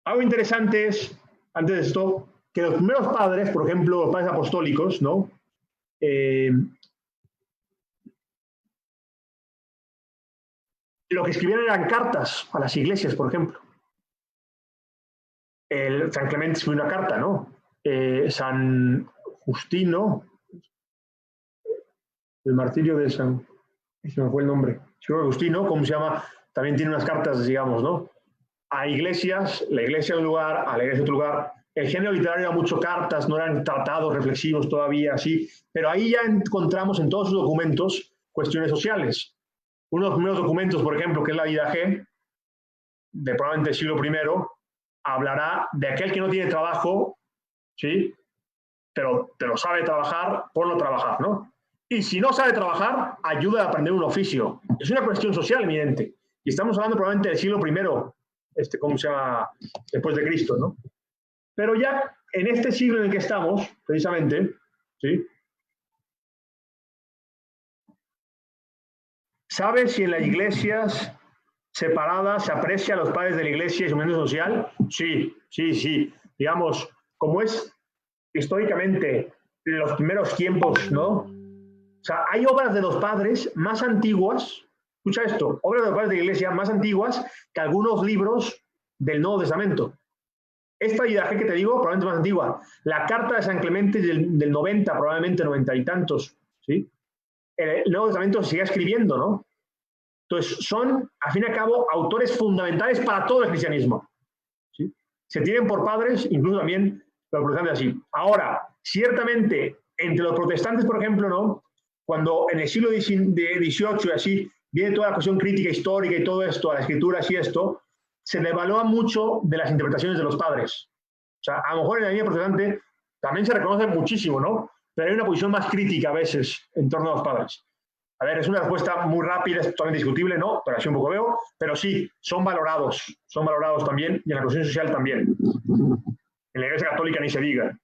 Algo interesante es, antes de esto, que los primeros padres, por ejemplo, los padres apostólicos, ¿no? Lo que escribían eran cartas a las iglesias, por ejemplo. San Clemente escribió una carta, ¿no? San Justino, el martirio de San... Se me fue el nombre. San Justino, ¿cómo se llama? También tiene unas cartas, digamos, ¿no?, a iglesias, la iglesia de un lugar, a la iglesia de otro lugar. El género literario era mucho cartas, no eran tratados reflexivos todavía, así, pero ahí ya encontramos en todos sus documentos cuestiones sociales. Uno de los primeros documentos, por ejemplo, que es la Vida G, de probablemente el siglo I, hablará de aquel que no tiene trabajo, ¿sí?, pero sabe trabajar, ponlo a trabajar, ¿no? Y si no sabe trabajar, ayuda a aprender un oficio. Es una cuestión social evidente. Y estamos hablando probablemente del siglo I, ¿cómo se llama?, después de Cristo, ¿no? Pero ya en este siglo en el que estamos, precisamente, ¿sí?, ¿sabes si en las iglesias separadas se aprecia a los padres de la iglesia y su movimiento social? Sí, sí, sí. Digamos, como es históricamente los primeros tiempos, ¿no? O sea, hay obras de los padres más antiguas, escucha esto, obras de los padres de la iglesia más antiguas que algunos libros del Nuevo Testamento. Esta Didaje que te digo, probablemente más antigua. La carta de San Clemente del 90, probablemente 90 y tantos, ¿sí? El Nuevo Testamento se sigue escribiendo, ¿no? Entonces, son, al fin y al cabo, autores fundamentales para todo el cristianismo, ¿sí? Se tienen por padres, incluso también los protestantes así. Ahora, ciertamente, entre los protestantes, por ejemplo, ¿no? Cuando en el siglo XVIII, así, viene toda la cuestión crítica histórica y todo esto, a las escrituras y esto, se devalúa mucho de las interpretaciones de los padres. O sea, a lo mejor en la línea protestante también se reconoce muchísimo, ¿no? Pero hay una posición más crítica a veces en torno a los padres. A ver, es una respuesta muy rápida, es totalmente discutible, ¿no? Pero así un poco veo. Pero sí, son valorados también, y en la cuestión social también. En la Iglesia Católica ni se diga.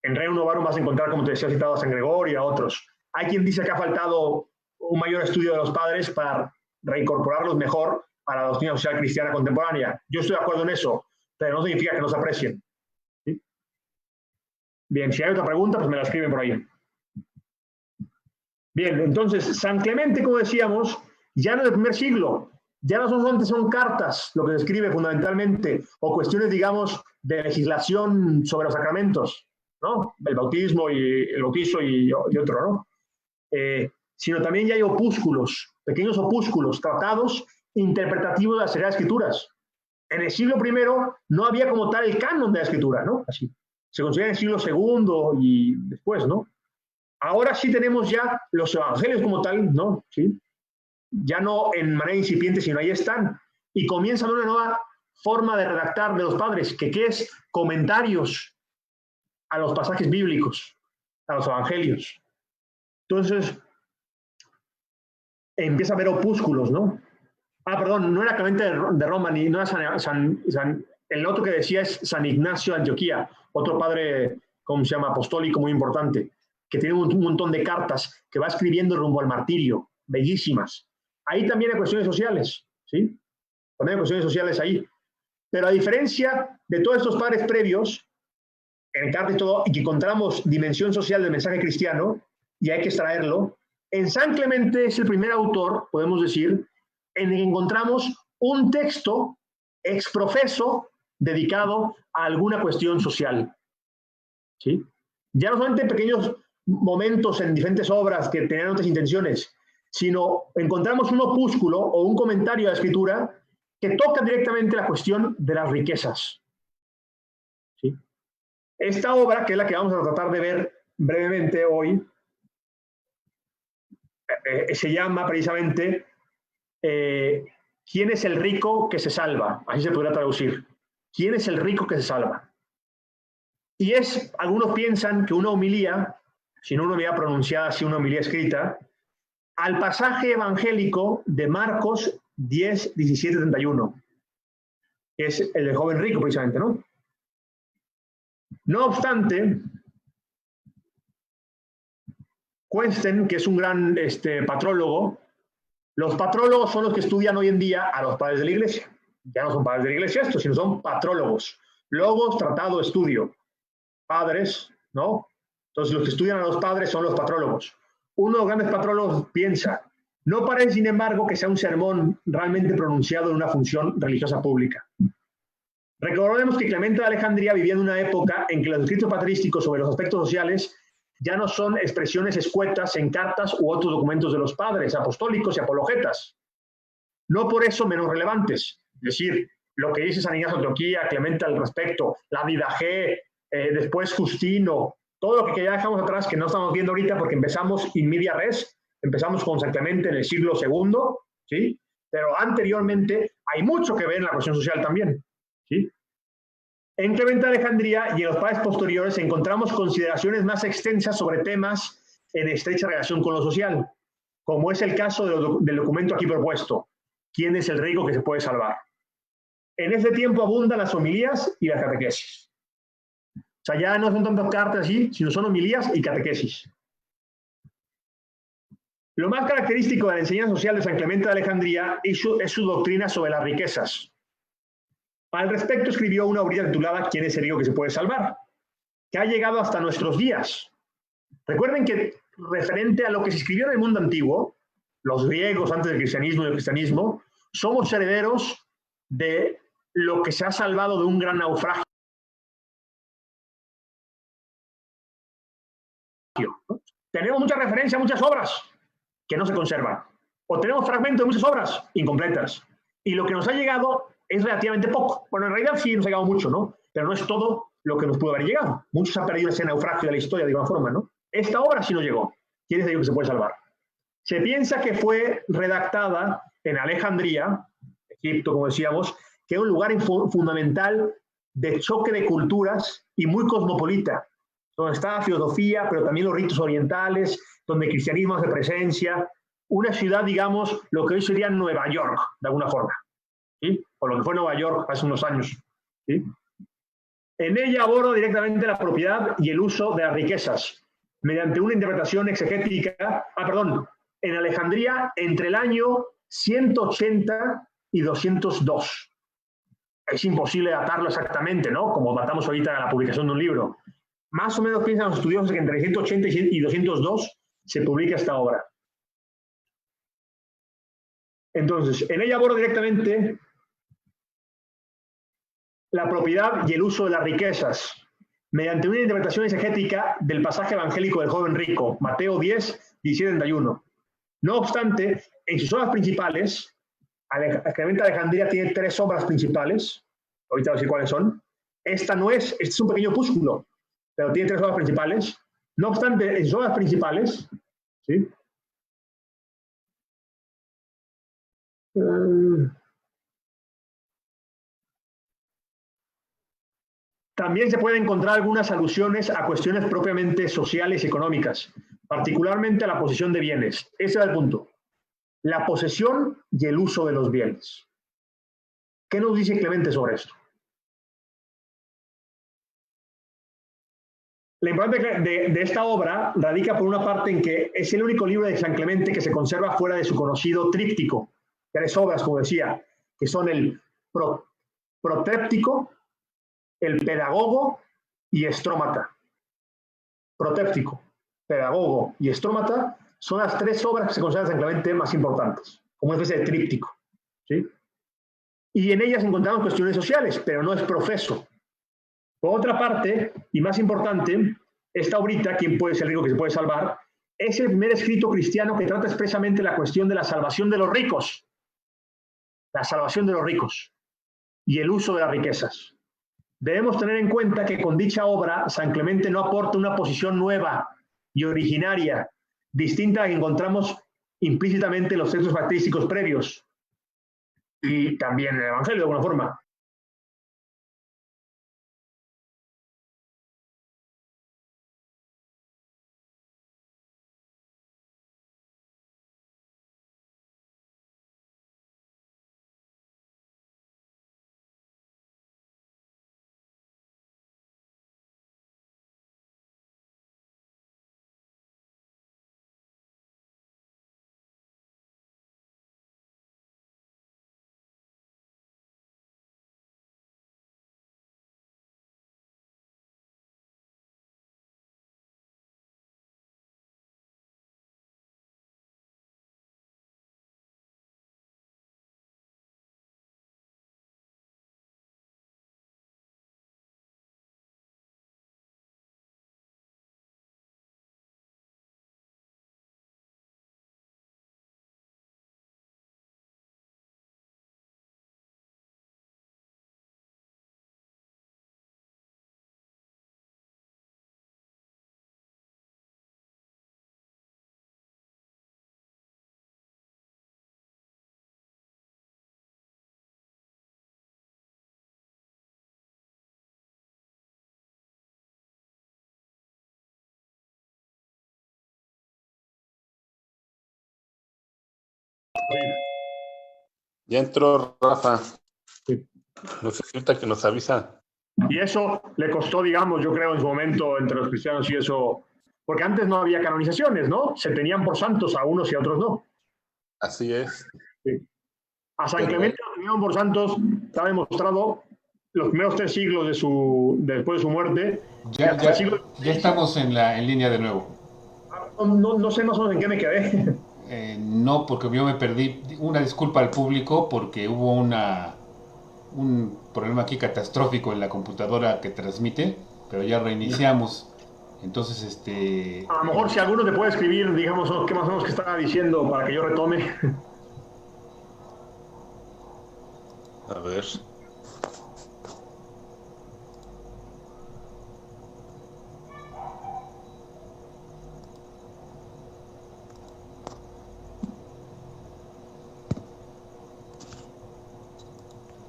En Reino Novarum vas a encontrar, como te decía, citado a San Gregorio y a otros. Hay quien dice que ha faltado un mayor estudio de los padres para reincorporarlos mejor a la doctrina social cristiana contemporánea. Yo estoy de acuerdo en eso, pero no significa que no se aprecien. ¿Sí? Bien, si hay otra pregunta, pues me la escriben por ahí. Bien, entonces, San Clemente, como decíamos, ya no es del primer siglo, ya no solamente son cartas lo que se escribe fundamentalmente, o cuestiones, digamos, de legislación sobre los sacramentos, ¿no? El bautismo y el bautizo y otro, ¿no? Sino también ya hay opúsculos, pequeños opúsculos, tratados interpretativos de las Sagradas Escrituras. En el siglo I no había como tal el canon de la Escritura, ¿no? Así. Se considera en el siglo II y después, ¿no? Ahora sí tenemos ya los evangelios como tal, ¿no? ¿Sí? Ya no en manera incipiente, sino ahí están. Y comienzan una nueva forma de redactar de los padres, que es comentarios a los pasajes bíblicos, a los evangelios. Entonces, empieza a haber opúsculos, ¿no? Perdón, no era Clemente de Roma, ni no era el otro que decía es San Ignacio de Antioquía, otro padre, ¿cómo se llama?, apostólico muy importante, que tiene un montón de cartas que va escribiendo rumbo al martirio, bellísimas. Ahí también hay cuestiones sociales, ¿sí? También hay cuestiones sociales ahí. Pero a diferencia de todos estos padres previos, en carta y todo, y que encontramos dimensión social del mensaje cristiano, y hay que extraerlo, en San Clemente es el primer autor, podemos decir, en el que encontramos un texto exprofeso dedicado a alguna cuestión social, ¿sí? Ya no solamente pequeños momentos en diferentes obras que tenían otras intenciones, sino encontramos un opúsculo o un comentario a la Escritura que toca directamente la cuestión de las riquezas, ¿sí? Esta obra, que es la que vamos a tratar de ver brevemente hoy, se llama precisamente ¿quién es el rico que se salva? Así se podría traducir. ¿Quién es el rico que se salva? Y algunos piensan que una homilía, si no una homilía pronunciada, si una homilía escrita, al pasaje evangélico de Marcos 10, 17, 31, que es el del joven rico precisamente, ¿no? No obstante, Kuensten, que es un gran patrólogo, los patrólogos son los que estudian hoy en día a los padres de la Iglesia. Ya no son padres de la Iglesia estos, sino son patrólogos. Logos, tratado, estudio. Padres, ¿no? Entonces los que estudian a los padres son los patrólogos. Uno de los grandes patrólogos piensa, no parece, sin embargo, que sea un sermón realmente pronunciado en una función religiosa pública. Recordemos que Clemente de Alejandría vivía en una época en que los escritos patrísticos sobre los aspectos sociales ya no son expresiones escuetas en cartas u otros documentos de los padres apostólicos y apologetas. No por eso menos relevantes. Es decir, lo que dice San Ignacio de Antioquía, Clemente al respecto, la Didaje, después Justino, todo lo que ya dejamos atrás, que no estamos viendo ahorita porque empezamos in media res, empezamos con San Clemente en el siglo II, ¿sí? Pero anteriormente hay mucho que ver en la cuestión social también, ¿sí? En Clemente de Alejandría y en los padres posteriores encontramos consideraciones más extensas sobre temas en estrecha relación con lo social, como es el caso del documento aquí propuesto, ¿quién es el rico que se puede salvar? En ese tiempo abundan las homilías y las catequesis. O sea, ya no son tantas cartas así, sino son homilías y catequesis. Lo más característico de la enseñanza social de San Clemente de Alejandría es su doctrina sobre las riquezas. Al respecto escribió una obra titulada ¿Quién es el rico que se puede salvar?, que ha llegado hasta nuestros días. Recuerden que referente a lo que se escribió en el mundo antiguo, los griegos antes del cristianismo y el cristianismo, somos herederos de lo que se ha salvado de un gran naufragio naufragio, ¿no? Tenemos mucha referencia a muchas obras que no se conservan, o tenemos fragmentos de muchas obras incompletas, y lo que nos ha llegado es relativamente poco. Bueno, en realidad sí nos ha llegado mucho, ¿no? Pero no es todo lo que nos pudo haber llegado. Muchos han perdido ese naufragio de la historia de alguna forma, ¿no? Esta obra sí nos llegó. ¿Quién dice que se puede salvar? Se piensa que fue redactada en Alejandría, Egipto, como decíamos, que es un lugar fundamental de choque de culturas y muy cosmopolita, donde está la filosofía, pero también los ritos orientales, donde el cristianismo hace presencia. Una ciudad, digamos, lo que hoy sería Nueva York, de alguna forma, ¿sí? O lo que fue Nueva York hace unos años, ¿sí? En ella aborda directamente la propiedad y el uso de las riquezas, mediante una interpretación exegética, en Alejandría entre el año 180 y 202. Es imposible datarlo exactamente, ¿no? Como datamos ahorita la publicación de un libro. Más o menos piensan los estudiosos que entre 180 y 202 se publica esta obra. Entonces, en ella aborda directamente la propiedad y el uso de las riquezas, mediante una interpretación exegética del pasaje evangélico del joven rico, Mateo 10, 17, 31. No obstante, en sus obras principales, Clemente de Alejandría tiene 3 obras principales, ahorita voy a decir cuáles son. Esta no es, este es un pequeño opúsculo, pero tiene 3 obras principales. No obstante, en sus obras principales, ¿sí? También se pueden encontrar algunas alusiones a cuestiones propiamente sociales y económicas, particularmente a la posesión de bienes. Ese era el punto. La posesión y el uso de los bienes. ¿Qué nos dice Clemente sobre esto? La importancia de esta obra radica por una parte en que es el único libro de San Clemente que se conserva fuera de su conocido tríptico. 3 obras, como decía, que son el protéptico, el pedagogo y estrómata. Protéptico, pedagogo y estrómata son las 3 obras que se consideran San Clemente más importantes, como una especie de tríptico, ¿sí? Y en ellas encontramos cuestiones sociales, pero no es profeso. Por otra parte, y más importante, esta obrita, ¿Quién puede ser rico que se puede salvar?, es el primer escrito cristiano que trata expresamente la cuestión de la salvación de los ricos. La salvación de los ricos y el uso de las riquezas. Debemos tener en cuenta que con dicha obra San Clemente no aporta una posición nueva y originaria, distinta a la que encontramos implícitamente en los textos patrísticos previos y también en el Evangelio de alguna forma. Ya entró Rafa. Sí. No sé si ahorita que nos avisa. Y eso le costó, digamos, yo creo, en su momento entre los cristianos y eso, porque antes no había canonizaciones, ¿no? Se tenían por santos a unos y a otros no. Así es. Sí. A San Clemente lo tenían por santos, está demostrado los primeros 3 siglos después de su muerte. Ya estamos en línea de nuevo. No sé más o menos en qué me quedé. No, porque yo me perdí. Una disculpa al público porque hubo un problema aquí catastrófico en la computadora que transmite, pero ya reiniciamos. Entonces, A lo mejor si alguno te puede escribir, digamos, qué más o menos que estaba diciendo para que yo retome. A ver.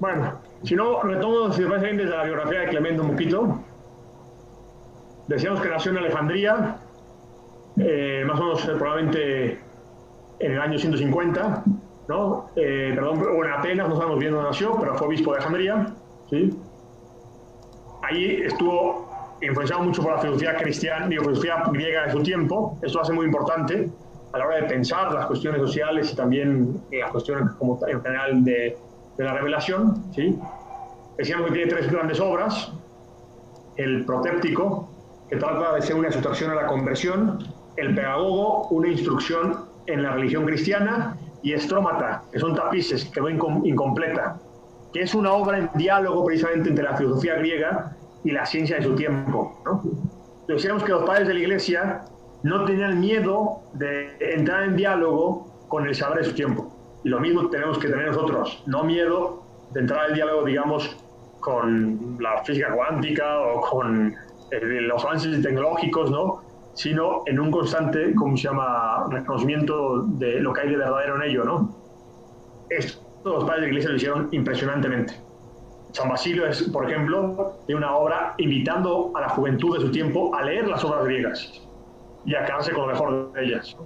Bueno, si no, retomo, si te parece bien, desde la biografía de Clemente un poquito. Decíamos que nació en Alejandría, más o menos probablemente en el año 150, ¿no? Perdón, o en Atenas, no sabemos bien dónde nació, pero fue obispo de Alejandría, ¿sí? Ahí estuvo influenciado mucho por la filosofía cristiana, filosofía griega de su tiempo. Esto hace muy importante a la hora de pensar las cuestiones sociales y también las cuestiones como en general de la revelación, ¿sí? Decíamos que tiene tres grandes obras: el Protéptico, que trata de ser una exhortación a la conversión; el Pedagogo, una instrucción en la religión cristiana; y Estrómata, que son tapices, que quedó incompleta, que es una obra en diálogo precisamente entre la filosofía griega y la ciencia de su tiempo, ¿no? Decíamos que los padres de la Iglesia no tenían miedo de entrar en diálogo con el saber de su tiempo. Y lo mismo tenemos que tener nosotros, no miedo de entrar en diálogo, digamos, con la física cuántica o con los avances tecnológicos, ¿no? Sino en un constante, ¿cómo se llama?, reconocimiento de lo que hay de verdadero en ello, ¿no? Esto los padres de la Iglesia lo hicieron impresionantemente. San Basilio, por ejemplo, tiene una obra invitando a la juventud de su tiempo a leer las obras griegas y a quedarse con lo mejor de ellas.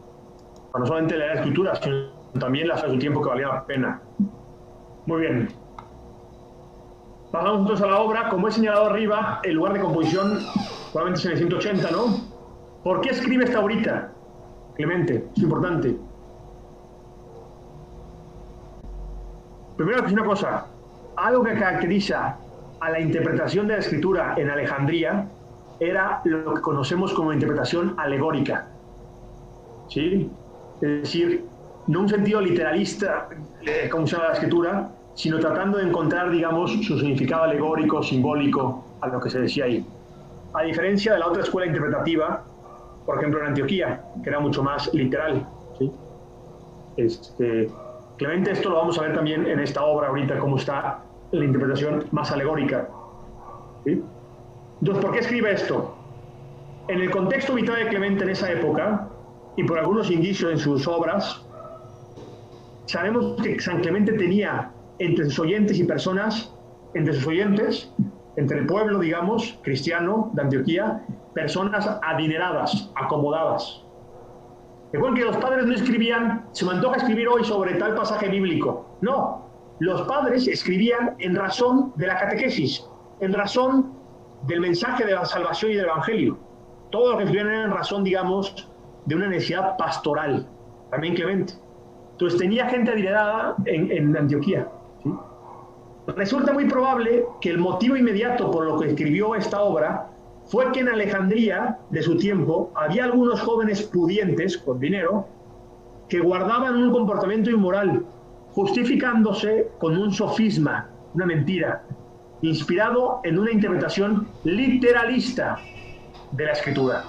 No solamente leer la escritura, sino también las de su tiempo, que valía la pena. Muy bien. Pasamos entonces a la obra. Como he señalado arriba, el lugar de composición probablemente es en el 180, ¿no? ¿Por qué escribe esta obrita, Clemente? Es importante. Primero, que es una cosa, algo que caracteriza a la interpretación de la escritura en Alejandría era lo que conocemos como interpretación alegórica, ¿sí? Es decir, no un sentido literalista, como se llama la escritura, sino tratando de encontrar, digamos, su significado alegórico, simbólico, a lo que se decía ahí. A diferencia de la otra escuela interpretativa, por ejemplo en Antioquía, que era mucho más literal, ¿sí? Clemente, esto lo vamos a ver también en esta obra ahorita, cómo está la interpretación más alegórica, ¿sí? Entonces, ¿por qué escribe esto? En el contexto vital de Clemente en esa época, y por algunos indicios en sus obras, sabemos que San Clemente tenía entre sus oyentes y personas, entre sus oyentes, entre el pueblo, digamos, cristiano de Antioquía, personas adineradas, acomodadas. Recuerden que los padres no escribían, se me antoja escribir hoy sobre tal pasaje bíblico. No, los padres escribían en razón de la catequesis, en razón del mensaje de la salvación y del evangelio. Todo lo que escribían era en razón, digamos, de una necesidad pastoral, también Clemente. Entonces tenía gente adinerada en Antioquía, ¿sí? Resulta muy probable que el motivo inmediato por lo que escribió esta obra fue que en Alejandría de su tiempo había algunos jóvenes pudientes, con dinero, que guardaban un comportamiento inmoral, justificándose con un sofisma, una mentira, inspirado en una interpretación literalista de la Escritura.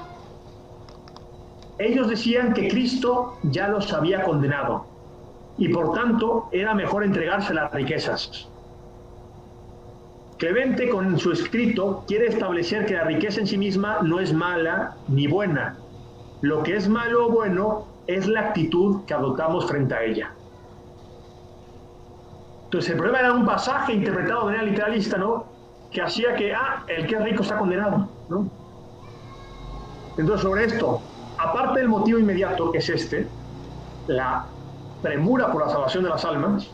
Ellos decían que Cristo ya los había condenado y por tanto era mejor entregarse las riquezas. Clemente, con su escrito, quiere establecer que la riqueza en sí misma no es mala ni buena. Lo que es malo o bueno es la actitud que adoptamos frente a ella. Entonces, el problema era un pasaje interpretado de manera literalista, ¿no?, que hacía que, el que es rico está condenado, ¿no? Entonces, sobre esto, aparte del motivo inmediato, que es la premura por la salvación de las almas,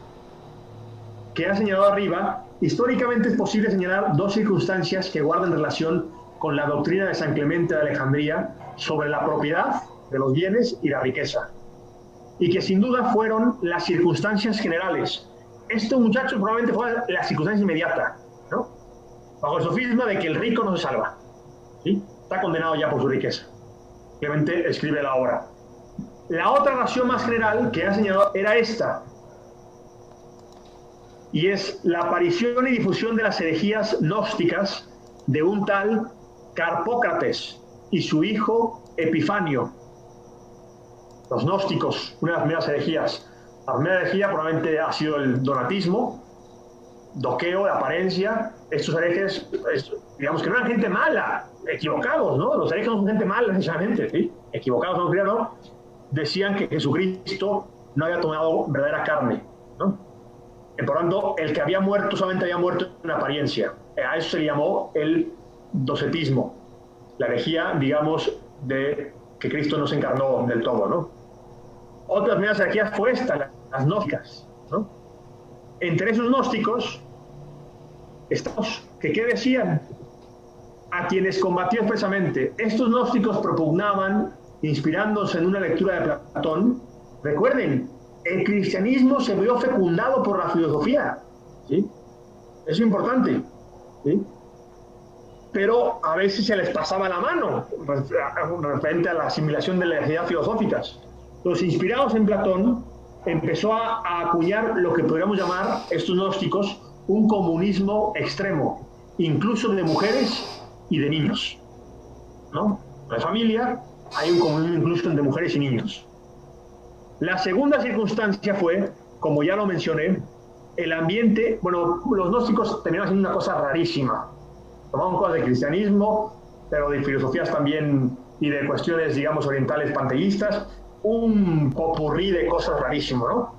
que ha señalado arriba, históricamente es posible señalar dos circunstancias que guardan relación con la doctrina de San Clemente de Alejandría sobre la propiedad de los bienes y la riqueza, y que sin duda fueron las circunstancias generales. Esto, muchachos, probablemente fue la circunstancia inmediata, ¿no?, bajo el sofisma de que el rico no se salva, ¿sí?, está condenado ya por su riqueza. Clemente escribe la obra. La otra razón más general que ha señalado era esta, y es la aparición y difusión de las herejías gnósticas de un tal Carpócrates, y su hijo Epifanio. Los gnósticos, una de las primeras herejías. La primera herejía probablemente ha sido el donatismo, doqueo, la apariencia. Estos herejes, digamos que no eran gente mala, equivocados, ¿no? Los herejes no son gente mala necesariamente, ¿sí? Equivocados no crean, ¿no? Decían que Jesucristo no había tomado verdadera carne, ¿no? Y por lo tanto, el que había muerto solamente había muerto en apariencia. A eso se le llamó el docetismo, la herejía, digamos, de que Cristo no se encarnó del todo, ¿no? Otras primeras herejías fue esta, las gnósticas, ¿no? Entre esos gnósticos, estamos, ¿qué decían? A quienes combatía expresamente. Estos gnósticos propugnaban, inspirándose en una lectura de Platón, recuerden, el cristianismo se vio fecundado por la filosofía, ¿sí? Eso es importante, ¿sí? Pero a veces se les pasaba la mano referente a la asimilación de las ideas filosóficas. Los inspirados en Platón empezó a acuñar lo que podríamos llamar, estos gnósticos, un comunismo extremo, incluso de mujeres y de niños, ¿no? En la familia hay un comunismo incluso de mujeres y niños. La segunda circunstancia fue, como ya lo mencioné, el ambiente. Bueno, los gnósticos terminaron haciendo una cosa rarísima. Tomaban cosas de cristianismo, pero de filosofías también y de cuestiones, digamos, orientales panteístas, un popurrí de cosas rarísimo, ¿no?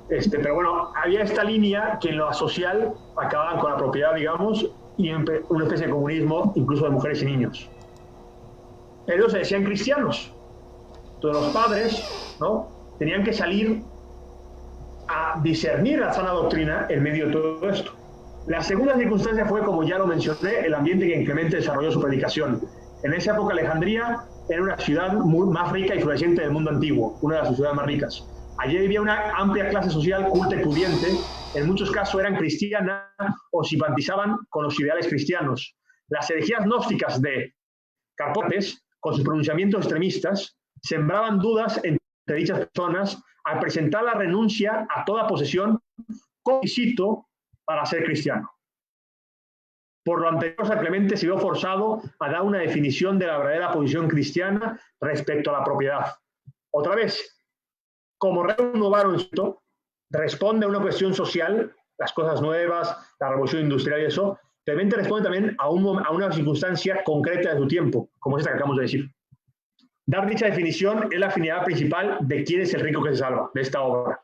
Pero bueno, había esta línea que en lo social acababan con la propiedad, digamos, y una especie de comunismo incluso de mujeres y niños. Pero ellos se decían cristianos. Entonces los padres, ¿no?, tenían que salir a discernir la sana doctrina en medio de todo esto. La segunda circunstancia fue, como ya lo mencioné, el ambiente que Clemente desarrolló su predicación. En esa época Alejandría era una ciudad más rica y floreciente del mundo antiguo, una de las ciudades más ricas. Allí vivía una amplia clase social culta y pudiente, en muchos casos eran cristianas o simpatizaban con los ideales cristianos. Las herejías gnósticas de Carpotes, con sus pronunciamientos extremistas, sembraban dudas entre dichas personas al presentar la renuncia a toda posesión como requisito para ser cristiano. Por lo anterior, San Clemente se vio forzado a dar una definición de la verdadera posición cristiana respecto a la propiedad. Otra vez, como Rerum Novarum responde a una cuestión social, las cosas nuevas, la revolución industrial y eso, Clemente responde también a una circunstancia concreta de su tiempo, como esta que acabamos de decir. Dar dicha definición es la finalidad principal de quién es el rico que se salva, de esta obra.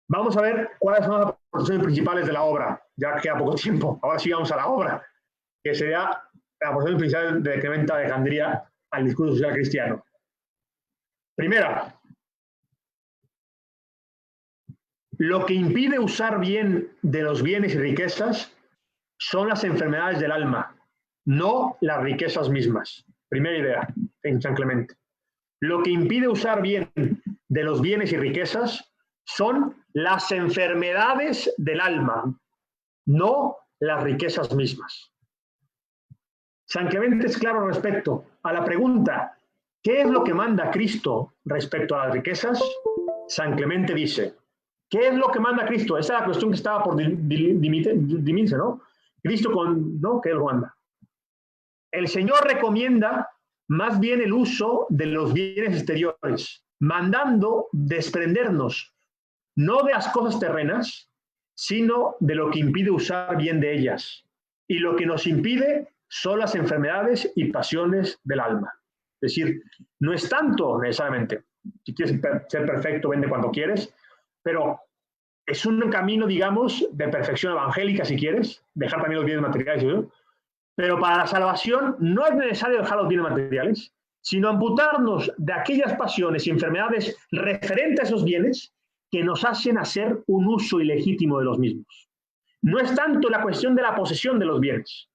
Vamos a ver cuáles son las aportaciones principales de la obra. Ya queda poco tiempo. Ahora sí vamos a la obra, que sería la aportación principal de Clemente de Alejandría al discurso social cristiano. Primera, lo que impide usar bien de los bienes y riquezas son las enfermedades del alma, no las riquezas mismas. Primera idea en San Clemente. Lo que impide usar bien de los bienes y riquezas son las enfermedades del alma, no las riquezas mismas. San Clemente es claro respecto a la pregunta, ¿qué es lo que manda Cristo respecto a las riquezas? San Clemente dice, ¿qué es lo que manda Cristo? Esa es la cuestión que estaba por dimitirse, ¿no? Cristo, ¿no? ¿Qué es lo que manda? El Señor recomienda más bien el uso de los bienes exteriores, mandando desprendernos no de las cosas terrenas, sino de lo que impide usar bien de ellas. Y lo que nos impide son las enfermedades y pasiones del alma. Es decir, no es tanto necesariamente, si quieres ser perfecto, vende cuando quieres, pero es un camino, digamos, de perfección evangélica, si quieres, dejar también los bienes materiales, ¿sí? Pero para la salvación no es necesario dejar los bienes materiales, sino amputarnos de aquellas pasiones y enfermedades referentes a esos bienes que nos hacen hacer un uso ilegítimo de los mismos. No es tanto la cuestión de la posesión de los bienes,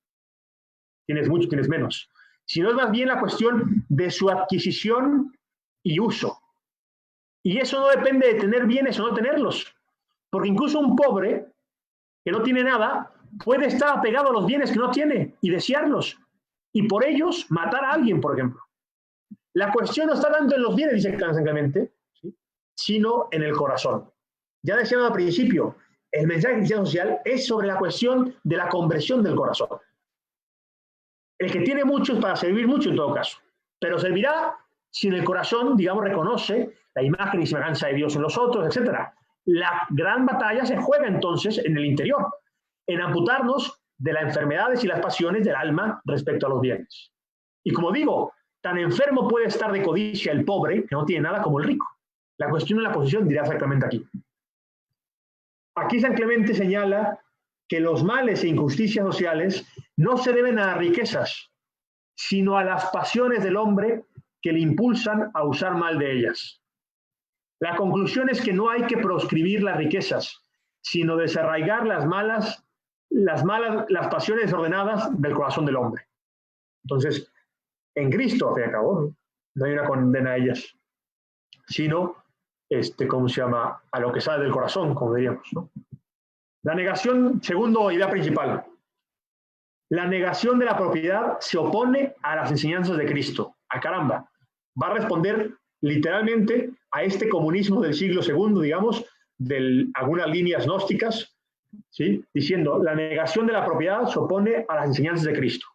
tienes mucho, tienes menos, sino es más bien la cuestión de su adquisición y uso. Y eso no depende de tener bienes o no tenerlos, porque incluso un pobre que no tiene nada puede estar apegado a los bienes que no tiene y desearlos, y por ellos matar a alguien, por ejemplo. La cuestión no está tanto en los bienes, dice San Clemente, ¿sí?, sino en el corazón. Ya decíamos al principio, el mensaje cristiano social es sobre la cuestión de la conversión del corazón. El que tiene mucho es para servir mucho en todo caso, pero servirá si en el corazón, digamos, reconoce la imagen y semejanza de Dios en los otros, etc. La gran batalla se juega entonces en el interior, en amputarnos de las enfermedades y las pasiones del alma respecto a los bienes. Y como digo, tan enfermo puede estar de codicia el pobre, que no tiene nada, como el rico. La cuestión de la posición dirá exactamente aquí. Aquí San Clemente señala que los males e injusticias sociales no se deben a las riquezas, sino a las pasiones del hombre que le impulsan a usar mal de ellas. La conclusión es que no hay que proscribir las riquezas, sino desarraigar las pasiones desordenadas del corazón del hombre. Entonces, en Cristo, al fin y al cabo, no hay una condena a ellas, sino, ¿cómo se llama? A lo que sale del corazón, como diríamos, ¿no? La negación, segundo idea principal, la negación de la propiedad se opone a las enseñanzas de Cristo. ¡A caramba! Va a responder literalmente a este comunismo del siglo II, digamos, de algunas líneas gnósticas, ¿sí? Diciendo, la negación de la propiedad se opone a las enseñanzas de Cristo.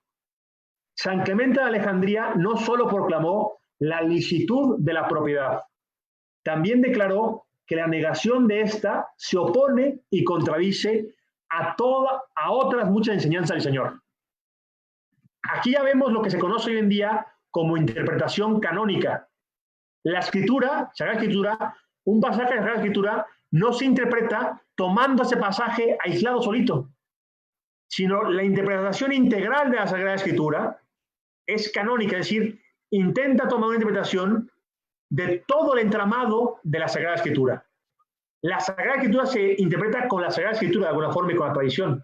San Clemente de Alejandría no solo proclamó la licitud de la propiedad, también declaró que la negación de esta se opone y contradice a otras muchas enseñanzas del Señor. Aquí ya vemos lo que se conoce hoy en día como interpretación canónica. La Escritura, Sagrada Escritura, un pasaje de la Sagrada Escritura no se interpreta tomando ese pasaje aislado solito, sino la interpretación integral de la Sagrada Escritura es canónica, es decir, intenta tomar una interpretación de todo el entramado de la Sagrada Escritura. La Sagrada Escritura se interpreta con la Sagrada Escritura de alguna forma y con la tradición.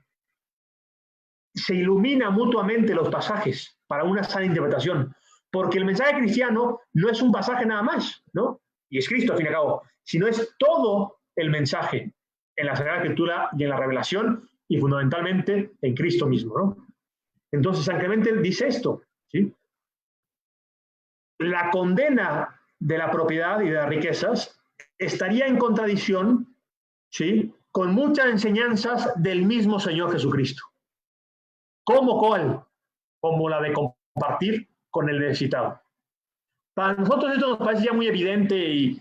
Se ilumina mutuamente los pasajes para una sana interpretación, porque el mensaje cristiano no es un pasaje nada más, ¿no? Y es Cristo, al fin y al cabo, sino es todo el mensaje en la Sagrada Escritura y en la revelación y fundamentalmente en Cristo mismo, ¿no? Entonces San Clemente dice esto, ¿sí? La condena de la propiedad y de las riquezas estaría en contradicción, ¿sí?, con muchas enseñanzas del mismo Señor Jesucristo. ¿Cómo cuál? Como la de compartir con el necesitado. Para nosotros esto nos parece ya muy evidente,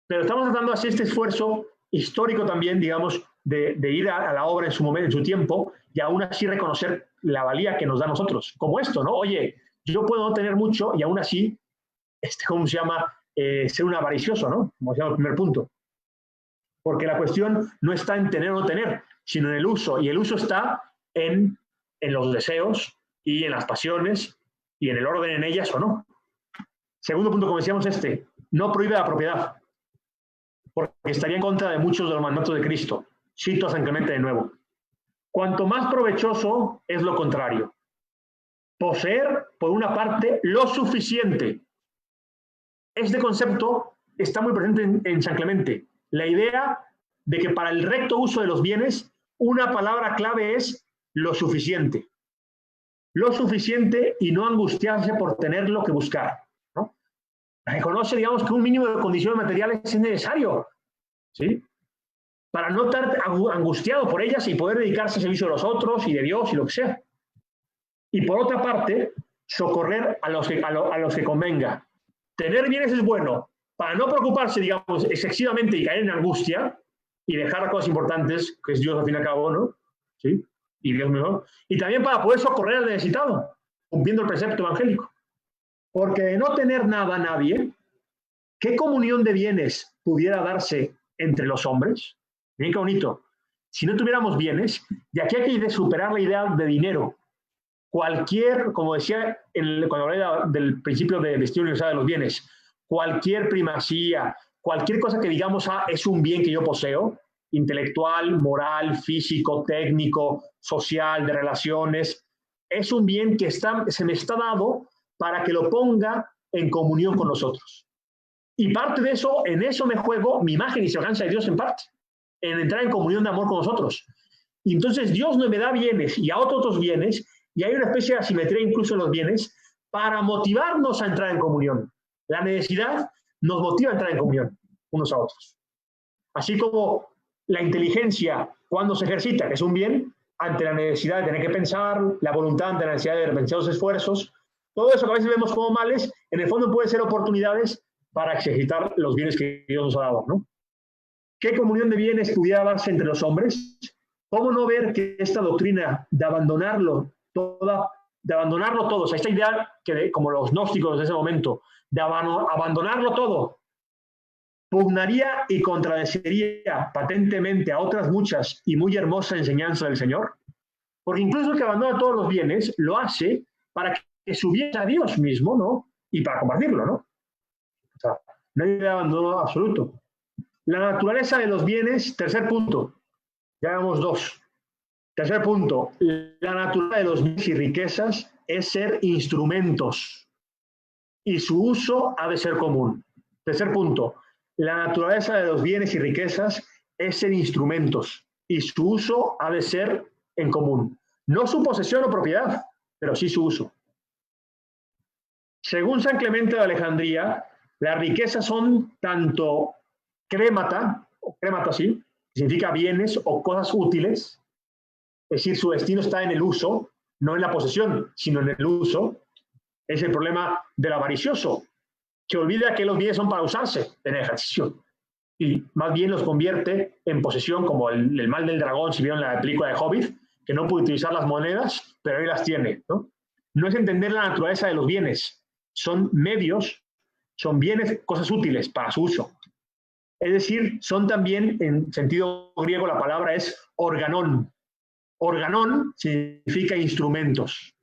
pero estamos tratando de hacer este esfuerzo histórico también, digamos, de ir a la obra en su momento, en su tiempo, y aún así reconocer la valía que nos da a nosotros. Como esto, ¿no? Oye, yo puedo no tener mucho y aún así, ¿cómo se llama? Ser un avaricioso, ¿no? Como se llama el primer punto. Porque la cuestión no está en tener o no tener, sino en el uso. Y el uso está en los deseos y en las pasiones y en el orden en ellas o no. Segundo punto, como decíamos, no prohíbe la propiedad, porque estaría en contra de muchos de los mandatos de Cristo. Cito a San Clemente de nuevo. Cuanto más provechoso es lo contrario. Poseer, por una parte, lo suficiente. Este concepto está muy presente en San Clemente. La idea de que para el recto uso de los bienes, una palabra clave es lo suficiente. Lo suficiente y no angustiarse por tener lo que buscar, ¿no? Reconoce, digamos, que un mínimo de condiciones materiales es necesario, ¿sí?, para no estar angustiado por ellas y poder dedicarse al servicio de los otros y de Dios y lo que sea. Y por otra parte, socorrer a los que convenga. Tener bienes es bueno, para no preocuparse, digamos, excesivamente y caer en angustia y dejar las cosas importantes, que es Dios al fin y al cabo, ¿no? ¿Sí? Y Dios mejor. Y también para poder socorrer al necesitado, cumpliendo el precepto evangélico. Porque de no tener nada a nadie, ¿qué comunión de bienes pudiera darse entre los hombres? Miren qué bonito. Si no tuviéramos bienes, de aquí hay que superar la idea de dinero. Cualquier, como decía cuando hablé del principio de destino universal de los bienes, cualquier primacía, cualquier cosa que digamos, es un bien que yo poseo, intelectual, moral, físico, técnico, social, de relaciones, es un bien que se me está dado para que lo ponga en comunión con nosotros. Y parte de eso, en eso me juego mi imagen y semejanza de Dios en parte, en entrar en comunión de amor con nosotros. Y entonces Dios no me da bienes y a otros bienes, y hay una especie de asimetría incluso en los bienes, para motivarnos a entrar en comunión. La necesidad nos motiva a entrar en comunión unos a otros. Así como la inteligencia, cuando se ejercita, que es un bien, ante la necesidad de tener que pensar, la voluntad ante la necesidad de repensar los esfuerzos. Todo eso que a veces vemos como males, en el fondo pueden ser oportunidades para ejercitar los bienes que Dios nos ha dado, ¿no? ¿Qué comunión de bienes pudiera darse entre los hombres? ¿Cómo no ver que esta doctrina de abandonarlo todo, o sea, esta idea que, como los gnósticos de ese momento, de abandonarlo todo, pugnaría y contradeciría patentemente a otras muchas y muy hermosas enseñanzas del Señor? Porque incluso el que abandona todos los bienes lo hace para que subiera a Dios mismo, ¿no? Y para compartirlo, ¿no? O sea, no hay de abandono absoluto. La naturaleza de los bienes, tercer punto. Ya vemos dos. Tercer punto. La naturaleza de los bienes y riquezas es ser instrumentos y su uso ha de ser común. Tercer punto. La naturaleza de los bienes y riquezas es ser instrumentos y su uso ha de ser en común. No su posesión o propiedad, pero sí su uso. Según San Clemente de Alejandría, las riquezas son tanto crémata, sí, significa bienes o cosas útiles, es decir, su destino está en el uso, no en la posesión, sino en el uso. Es el problema del avaricioso, que olvida que los bienes son para usarse en el ejercicio y más bien los convierte en posesión, como el mal del dragón, si vieron la película de Hobbit, que no puede utilizar las monedas, pero ahí las tiene, ¿no? No es entender la naturaleza de los bienes, son medios, son bienes, cosas útiles para su uso. Es decir, son también, en sentido griego, la palabra es organón. Organón significa instrumentos.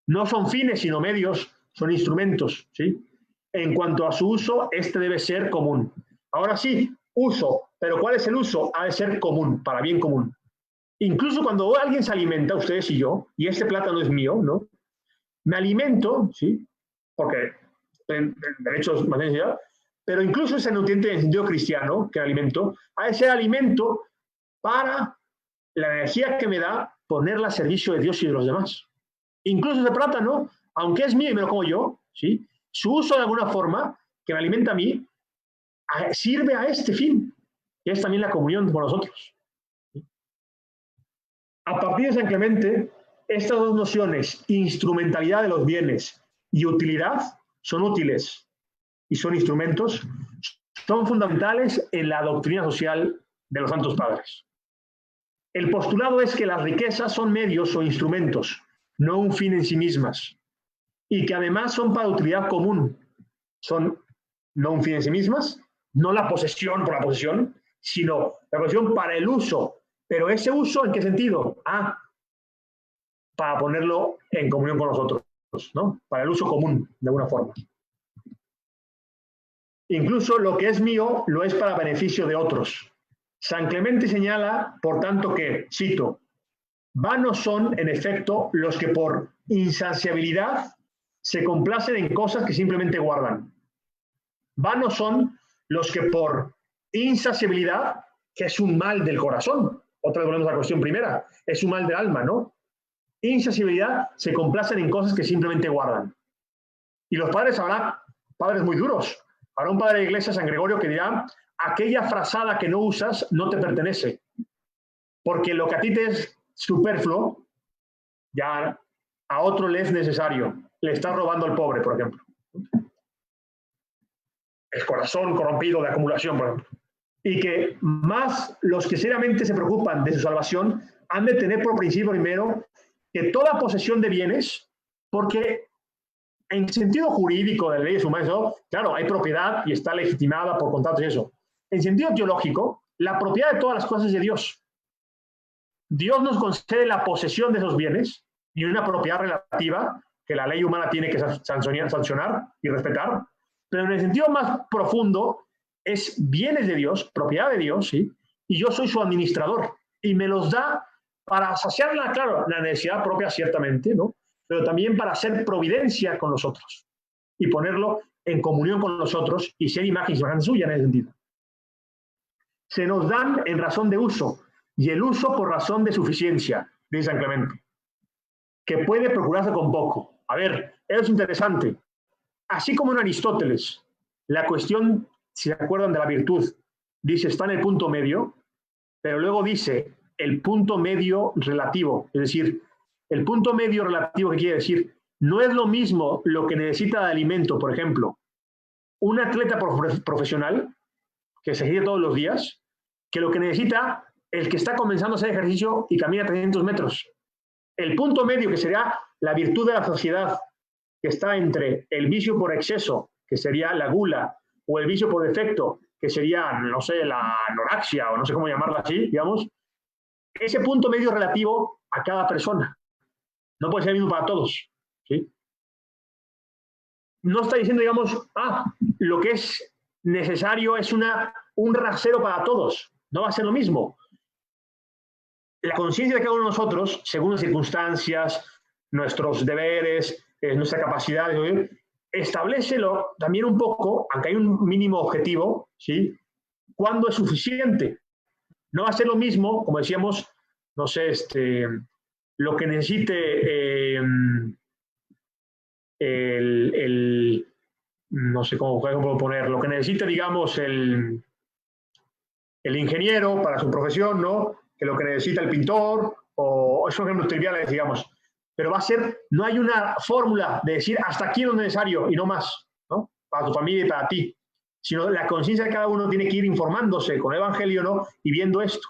No son fines, sino medios, son instrumentos, ¿sí? En cuanto a su uso, este debe ser común. Ahora sí, uso, pero ¿cuál es el uso? Ha de ser común, para bien común. Incluso cuando alguien se alimenta, ustedes y yo, y este plátano es mío, ¿no? Me alimento, ¿sí? Porque en derechos más necesidad, pero incluso ese nutriente en el sentido cristiano, que alimento, ha de ser alimento para la energía que me da ponerla a servicio de Dios y de los demás. Incluso ese plátano, aunque es mío y me lo como yo, ¿sí? Su uso de alguna forma, que me alimenta a mí, sirve a este fin, que es también la comunión con nosotros. A partir de San Clemente, estas dos nociones, instrumentalidad de los bienes y utilidad, son útiles y son instrumentos, son fundamentales en la doctrina social de los santos padres. El postulado es que las riquezas son medios o instrumentos, no un fin en sí mismas, y que además son para utilidad común. Son no un fin en sí mismas, no la posesión por la posesión, sino la posesión para el uso. Pero ese uso, ¿en qué sentido? Para ponerlo en comunión con nosotros, ¿no? Para el uso común, de alguna forma. Incluso lo que es mío lo es para beneficio de otros. San Clemente señala, por tanto, que, cito, vanos son, en efecto, los que por insaciabilidad se complacen en cosas que simplemente guardan. Vanos son los que por insaciabilidad, que es un mal del corazón, otra vez volvemos a la cuestión primera, es un mal del alma, ¿no? Insaciabilidad, se complacen en cosas que simplemente guardan. Y los padres habrá padres muy duros. Habrá un padre de iglesia, San Gregorio, que dirá, aquella frazada que no usas no te pertenece, porque lo que a ti te es superfluo, ya a otro le es necesario. Le estás robando al pobre, por ejemplo. El corazón corrompido de acumulación, por ejemplo. Y que más los que seriamente se preocupan de su salvación han de tener por principio primero que toda posesión de bienes, porque en sentido jurídico de leyes humanas, claro, hay propiedad y está legitimada por contratos y eso. En sentido teológico, la propiedad de todas las cosas es de Dios. Dios nos concede la posesión de esos bienes y una propiedad relativa que la ley humana tiene que sancionar y respetar, pero en el sentido más profundo es bienes de Dios, propiedad de Dios, ¿sí? Y yo soy su administrador y me los da para saciar, claro, la necesidad propia ciertamente, ¿no? Pero también para hacer providencia con los otros y ponerlo en comunión con los otros y ser imagen y semejanza suya en ese sentido. Se nos dan en razón de uso y el uso por razón de suficiencia, dice San Clemente, que puede procurarse con poco. A ver, es interesante. Así como en Aristóteles, la cuestión, si se acuerdan de la virtud, dice está en el punto medio, pero luego dice el punto medio relativo. Es decir, el punto medio relativo, ¿qué quiere decir? No es lo mismo lo que necesita de alimento, por ejemplo, un atleta profesional que se ejercita todos los días, que lo que necesita el que está comenzando a hacer ejercicio y camina 300 metros. El punto medio, que sería la virtud de la sociedad, que está entre el vicio por exceso, que sería la gula, o el vicio por defecto, que sería, no sé, la anorexia, o no sé cómo llamarla así, digamos, ese punto medio relativo a cada persona. No puede ser el mismo para todos, ¿sí? No está diciendo, digamos, lo que es necesario es un rasero para todos. No va a ser lo mismo. La conciencia de cada uno de nosotros, según las circunstancias, nuestros deberes, nuestra capacidad, establécelo también un poco, aunque hay un mínimo objetivo, ¿sí? ¿Cuándo es suficiente? No va a ser lo mismo, como decíamos, no sé, lo que necesite no sé cómo puedo poner, lo que necesite, digamos, el ingeniero para su profesión, ¿no? Que lo que necesita el pintor, o esos ejemplos triviales, digamos. Pero va a ser, no hay una fórmula de decir hasta aquí es lo necesario y no más, ¿no? Para tu familia y para ti. Sino la conciencia de cada uno tiene que ir informándose con el Evangelio, ¿no? Y viendo esto.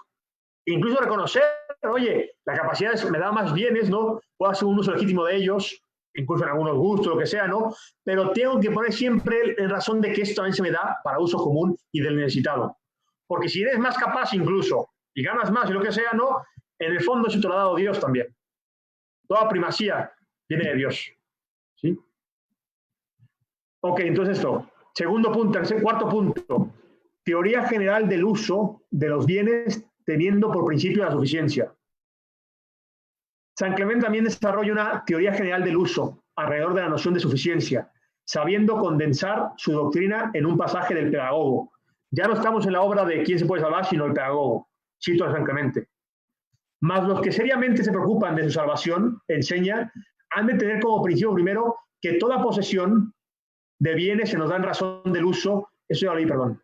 Incluso reconocer, oye, la capacidad me da más bienes, ¿no? Puedo hacer un uso legítimo de ellos, incluso en algunos gustos, lo que sea, ¿no? Pero tengo que poner siempre en razón de que esto también se me da para uso común y del necesitado. Porque si eres más capaz incluso y ganas más y lo que sea, ¿no? En el fondo eso te lo ha dado Dios también. Toda primacía viene de Dios, ¿sí? Ok, entonces esto. Segundo punto, cuarto punto. Teoría general del uso de los bienes teniendo por principio la suficiencia. San Clemente también desarrolla una teoría general del uso alrededor de la noción de suficiencia, sabiendo condensar su doctrina en un pasaje del Pedagogo. Ya no estamos en la obra de quién se puede salvar, sino el Pedagogo. Cito a San Clemente. Mas los que seriamente se preocupan de su salvación, enseña, han de tener como principio primero que toda posesión de bienes se nos da en razón del uso. Eso ya lo leí, perdón.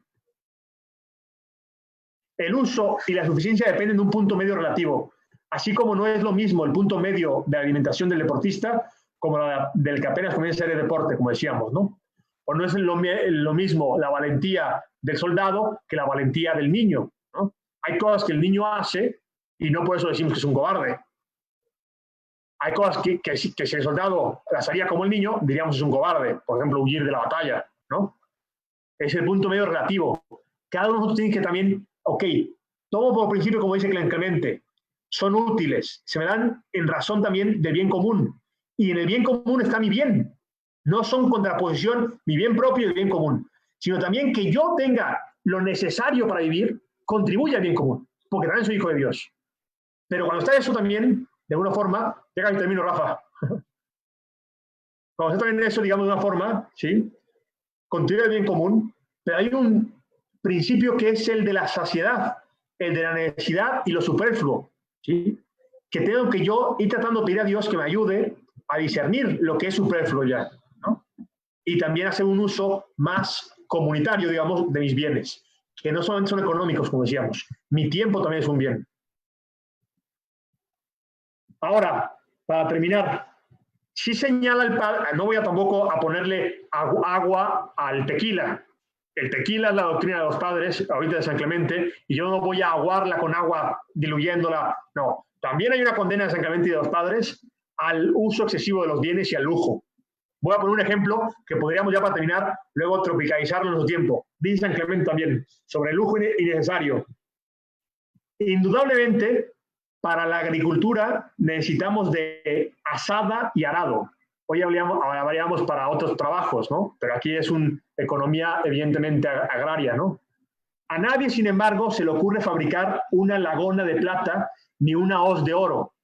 El uso y la suficiencia dependen de un punto medio relativo, así como no es lo mismo el punto medio de la alimentación del deportista como la del que apenas comienza a hacer el deporte, como decíamos, ¿no? O no es lo mismo la valentía del soldado que la valentía del niño, ¿no? Hay cosas que el niño hace y no por eso decimos que es un cobarde. Hay cosas que si el soldado las haría como el niño, diríamos que es un cobarde. Por ejemplo, huir de la batalla, ¿no? Es el punto medio relativo. Cada uno de nosotros tiene que también, tomo por principio, como dice Clemente, son útiles, se me dan en razón también del bien común. Y en el bien común está mi bien. No son contraposición mi bien propio y el bien común, sino también que yo tenga lo necesario para vivir, contribuye al bien común, porque también soy hijo de Dios. Pero cuando está eso también, de alguna forma, ya casi termino, Rafa. Cuando está también eso, digamos, de una forma, ¿sí? Contribuye al bien común, pero hay un principio que es el de la saciedad, el de la necesidad y lo superfluo, ¿sí? Que tengo que yo ir tratando de pedir a Dios que me ayude a discernir lo que es superfluo ya, ¿no? Y también hacer un uso más comunitario, digamos, de mis bienes, que no solamente son económicos, como decíamos. Mi tiempo también es un bien. Ahora, para terminar, sí señala el padre, no voy a tampoco a ponerle agua al tequila. El tequila es la doctrina de los padres, ahorita de San Clemente, y yo no voy a aguarla con agua diluyéndola. No, también hay una condena de San Clemente y de los padres al uso excesivo de los bienes y al lujo. Voy a poner un ejemplo que podríamos ya para terminar, luego tropicalizarlo en nuestro tiempo. Dice San Clemente también sobre el lujo innecesario. Indudablemente, para la agricultura necesitamos de azada y arado. Hoy hablaríamos para otros trabajos, ¿no? Pero aquí es una economía evidentemente agraria, ¿no? A nadie, sin embargo, se le ocurre fabricar una lagona de plata ni una hoz de oro,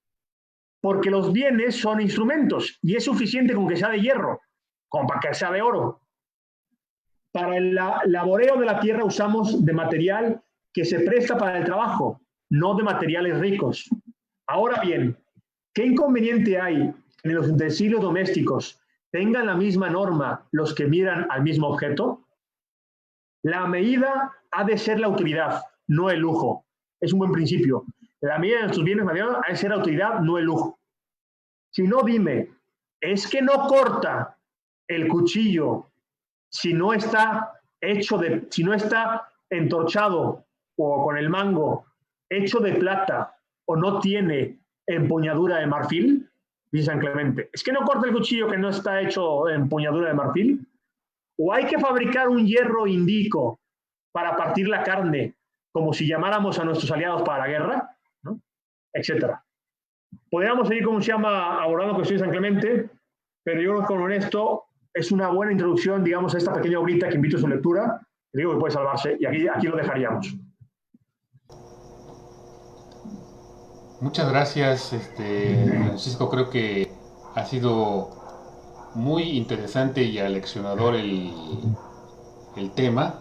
porque los bienes son instrumentos y es suficiente con que sea de hierro, como para que sea de oro. Para el laboreo de la tierra usamos de material que se presta para el trabajo, no de materiales ricos. Ahora bien, ¿qué inconveniente hay en los utensilios domésticos tengan la misma norma los que miran al mismo objeto? La medida ha de ser la utilidad, no el lujo. Es un buen principio. La medida de nuestros bienes materiales ha de ser la utilidad, no el lujo. Si no, dime, es que no corta el cuchillo si no está si no está entorchado o con el mango hecho de plata o no tiene empuñadura de marfil, dice San Clemente. Es que no corta el cuchillo que no está hecho de empuñadura de marfil. O hay que fabricar un hierro indico para partir la carne, como si llamáramos a nuestros aliados para la guerra, ¿no? Etcétera. Podríamos seguir, como se llama, abordando cuestiones de San Clemente, pero yo creo que con esto es una buena introducción, digamos, a esta pequeña obrita que invito a su lectura. Digo que puede salvarse, y aquí lo dejaríamos. Muchas gracias, Francisco. Creo que ha sido muy interesante y aleccionador el tema.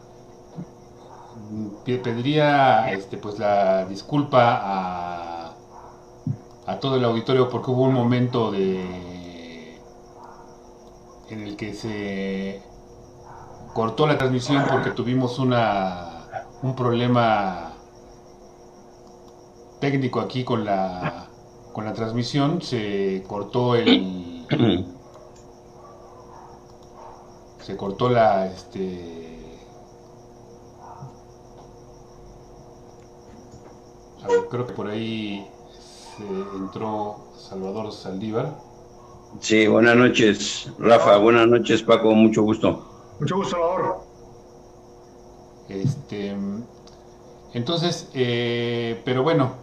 Pediría pues la disculpa a todo el auditorio porque hubo un momento en el que se cortó la transmisión porque tuvimos un problema técnico aquí con la transmisión. Se cortó se cortó la a ver, creo que por ahí se entró Salvador Saldívar. Sí, buenas noches, Rafa. Buenas noches, Paco. Mucho gusto. Mucho gusto, Salvador. Entonces, pero bueno,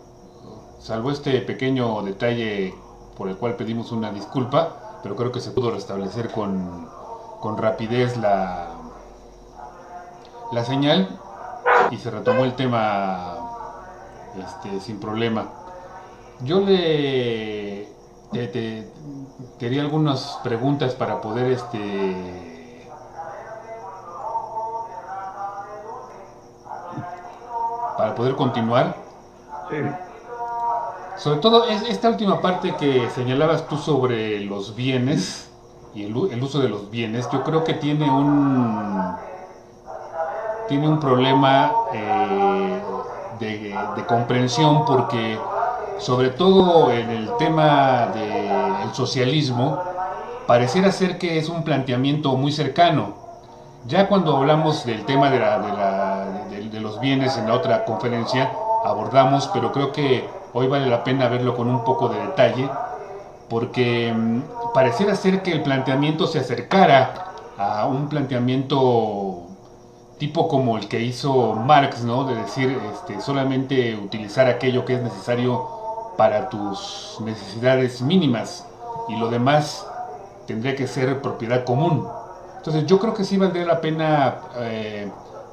salvo este pequeño detalle por el cual pedimos una disculpa, pero creo que se pudo restablecer con rapidez la señal y se retomó el tema sin problema. Yo quería algunas preguntas para poder continuar. Sí. Sobre todo esta última parte que señalabas tú sobre los bienes y el uso de los bienes, yo creo que tiene un problema de comprensión, porque sobre todo en el tema del socialismo pareciera ser que es un planteamiento muy cercano. Ya cuando hablamos del tema de los bienes en la otra conferencia abordamos, pero creo que hoy vale la pena verlo con un poco de detalle, porque pareciera ser que el planteamiento se acercara a un planteamiento tipo como el que hizo Marx, ¿no? De decir, solamente utilizar aquello que es necesario para tus necesidades mínimas y lo demás tendría que ser propiedad común. Entonces yo creo que sí valdría la pena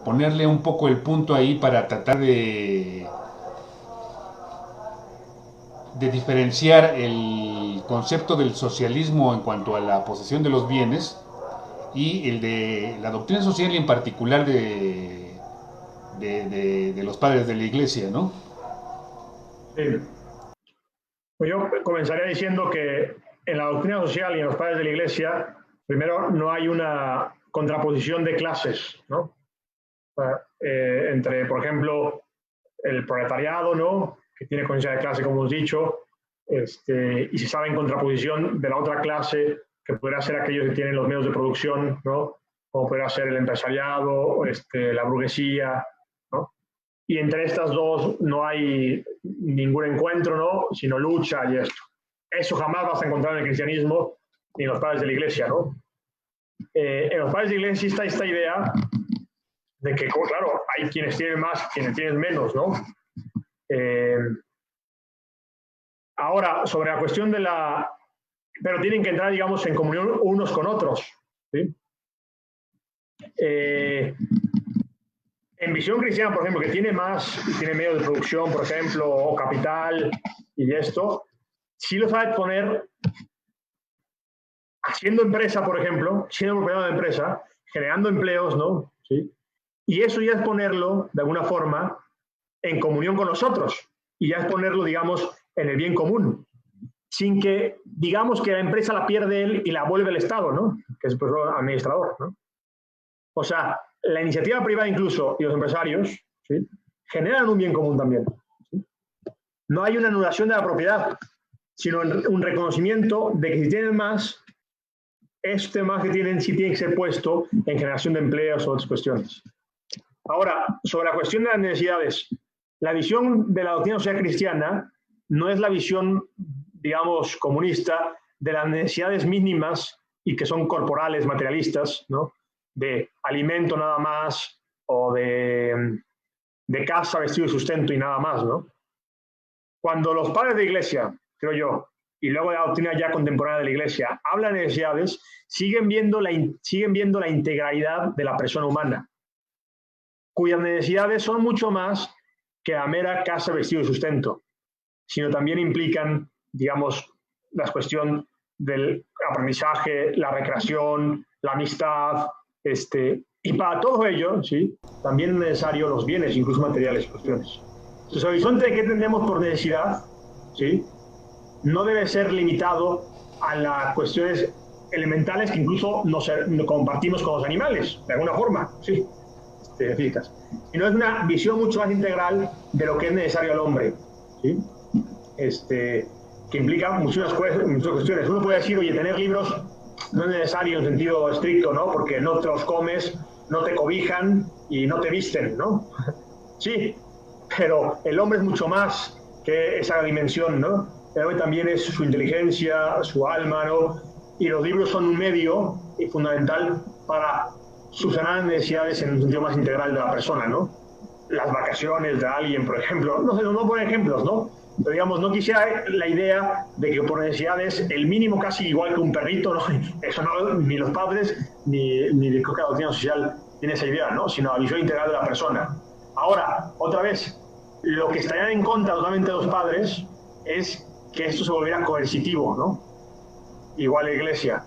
ponerle un poco el punto ahí para tratar de diferenciar el concepto del socialismo en cuanto a la posesión de los bienes y el de la doctrina social y en particular de los padres de la Iglesia, ¿no? Sí. Pues yo comenzaría diciendo que en la doctrina social y en los padres de la Iglesia, primero, no hay una contraposición de clases, ¿no? Entre, por ejemplo, el proletariado, ¿no? Que tiene conciencia de clase, como hemos dicho, y se sabe en contraposición de la otra clase, que podría ser aquellos que tienen los medios de producción, ¿no? Como podría ser el empresariado, la burguesía, ¿no? Y entre estas dos no hay ningún encuentro, ¿no? Sino lucha y esto. Eso jamás vas a encontrar en el cristianismo ni en los padres de la Iglesia, ¿no? En los padres de la Iglesia está esta idea de que, claro, hay quienes tienen más, quienes tienen menos, ¿no? Ahora, sobre la cuestión de pero tienen que entrar, digamos, en comunión unos con otros, ¿sí? En visión cristiana, por ejemplo, que tiene más, tiene medios de producción, por ejemplo, o capital y esto, sí lo sabe poner haciendo empresa, por ejemplo, siendo propietario de empresa, generando empleos, ¿no? ¿Sí? Y eso ya es ponerlo, de alguna forma, en comunión con los otros. Y ya es ponerlo, digamos, en el bien común. Sin que, digamos, que la empresa la pierde él y la vuelve el Estado, ¿no? Que es el administrador, ¿no? O sea, la iniciativa privada incluso y los empresarios, ¿sí? Generan un bien común también, ¿sí? No hay una anulación de la propiedad, sino un reconocimiento de que si tienen más, este más que tienen sí tiene que ser puesto en generación de empleos o otras cuestiones. Ahora, sobre la cuestión de las necesidades, la visión de la doctrina social cristiana no es la visión, digamos, comunista de las necesidades mínimas y que son corporales, materialistas, ¿no? De alimento nada más o de casa, vestido y sustento y nada más, ¿no? Cuando los padres de iglesia, creo yo, y luego de la doctrina ya contemporánea de la iglesia, hablan de necesidades, siguen viendo la integralidad de la persona humana, cuyas necesidades son mucho más que la mera casa, vestido y sustento, sino también implican, digamos, la cuestión del aprendizaje, la recreación, la amistad, y para todo ello, ¿sí? También es necesario los bienes, incluso materiales, cuestiones. Entonces, el horizonte que entendemos por necesidad, ¿sí? No debe ser limitado a las cuestiones elementales que incluso nos compartimos con los animales, de alguna forma, ¿sí? Físicas. Sino es una visión mucho más integral de lo que es necesario al hombre, ¿sí? Que implica muchas cuestiones. Uno puede decir, oye, tener libros no es necesario en sentido estricto, ¿no? Porque no te los comes, no te cobijan y no te visten, ¿no? Sí, pero el hombre es mucho más que esa dimensión, ¿no? El hombre también es su inteligencia, su alma, ¿no? Y los libros son un medio fundamental para subsanar necesidades en un sentido más integral de la persona, ¿no? Las vacaciones de alguien, por ejemplo, no sé, no poner ejemplos, ¿no? Pero digamos, no quisiera la idea de que por necesidades el mínimo casi igual que un perrito, ¿no? Eso no, ni los padres, ni de creo que la doctrina social tiene esa idea, ¿no? Sino la visión integral de la persona. Ahora, otra vez, lo que estarían en contra totalmente de los padres es que esto se volviera coercitivo, ¿no? Igual la iglesia.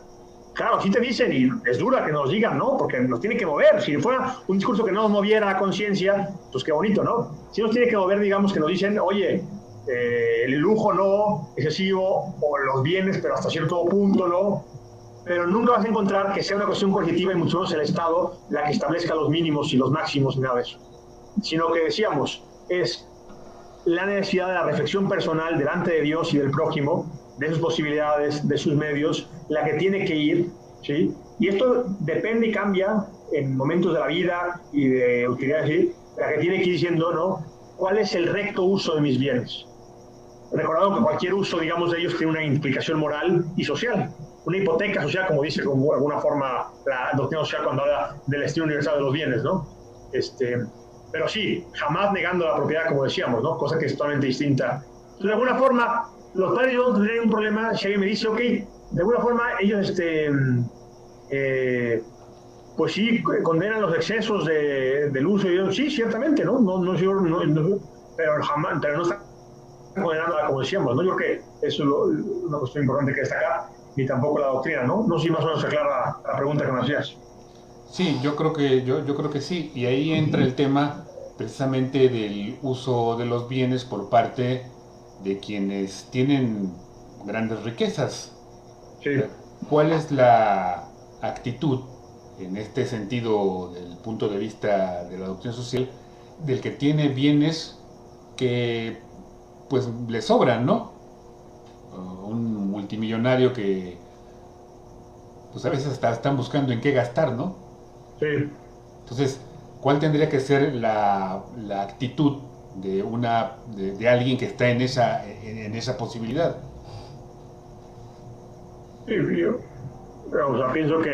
Claro, sí te dicen, y es dura que nos digan, ¿no? Porque nos tiene que mover. Si fuera un discurso que no nos moviera la conciencia, pues qué bonito, ¿no? Si nos tiene que mover, digamos, que nos dicen, oye, el lujo no excesivo, o los bienes, pero hasta cierto punto, ¿no? Pero nunca vas a encontrar que sea una cuestión coercitiva y mucho menos el Estado la que establezca los mínimos y los máximos, ni nada de eso. Sino que decíamos, es la necesidad de la reflexión personal delante de Dios y del prójimo, de sus posibilidades, de sus medios, la que tiene que ir, ¿sí? Y esto depende y cambia en momentos de la vida y de utilidades, ¿sí? La que tiene que ir diciendo, ¿no? ¿Cuál es el recto uso de mis bienes? Recordado que cualquier uso, digamos, de ellos tiene una implicación moral y social. Una hipoteca social, como dice como de alguna forma la doctrina social cuando habla del destino universal de los bienes, ¿no? Pero sí, jamás negando la propiedad, como decíamos, ¿no? Cosa que es totalmente distinta. Entonces, de alguna forma, los padres y yo tendrían un problema si alguien me dice, ok, de alguna forma ellos, pues sí, condenan los excesos del uso. Y yo, sí, ciertamente, ¿no? Pero jamás, pero no están condenando, como decíamos, ¿no? Yo creo que eso es una cuestión importante que destacar, ni tampoco la doctrina, ¿no? No sé si más o menos se aclara la pregunta que me hacías. Sí, yo creo que sí, y ahí entra el tema precisamente del uso de los bienes por parte de quienes tienen grandes riquezas. Sí. ¿Cuál es la actitud en este sentido, del punto de vista de la doctrina social, del que tiene bienes que pues le sobran, ¿no? Un multimillonario que pues a veces hasta están buscando en qué gastar, ¿no? Sí. Entonces, ¿cuál tendría que ser la actitud de alguien que está en esa posibilidad? Sí, yo pienso que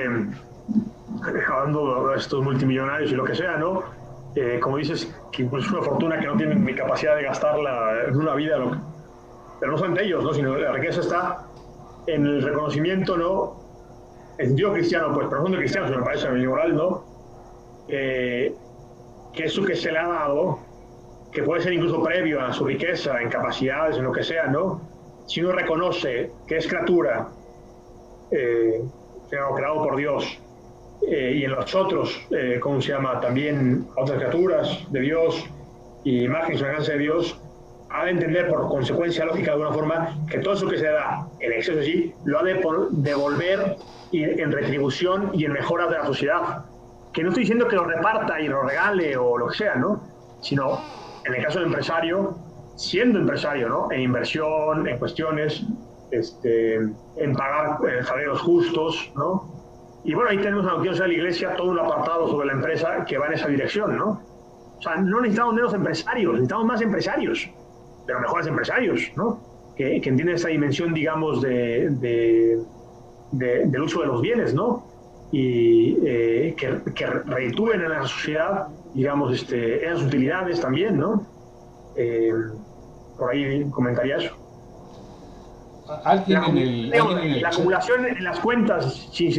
hablando de estos multimillonarios y lo que sea, ¿no? Como dices, que incluso es una fortuna que no tienen ni capacidad de gastarla en una vida, pero no solamente ellos, ¿no? Sino la riqueza está en el reconocimiento, ¿no? En sentido cristiano, pues, pero no de cristiano, me parece a mi moral, ¿no? Que eso que se le ha dado, que puede ser incluso previo a su riqueza, en capacidades, en lo que sea, ¿no? Si uno reconoce que es criatura, creado por Dios, y en los otros, ¿cómo se llama? También otras criaturas de Dios y imagen y semejanza de Dios, ha de entender por consecuencia lógica de alguna forma que todo eso que se da en exceso allí lo ha de devolver en retribución y en mejora de la sociedad. Que no estoy diciendo que lo reparta y lo regale o lo que sea, ¿no? Sino, en el caso del empresario, siendo empresario, ¿no? En inversión, en cuestiones, en pagar salarios justos, ¿no? Y bueno, ahí tenemos en la doctrina social de la Iglesia todo un apartado sobre la empresa que va en esa dirección, ¿no? O sea, no necesitamos menos empresarios, necesitamos más empresarios, pero mejores empresarios, ¿no? Que entienden esa dimensión, digamos, del uso de los bienes, ¿no? Y que reditúen en la sociedad, digamos, esas utilidades también, ¿no? Por ahí comentaría eso. La acumulación en las cuentas sin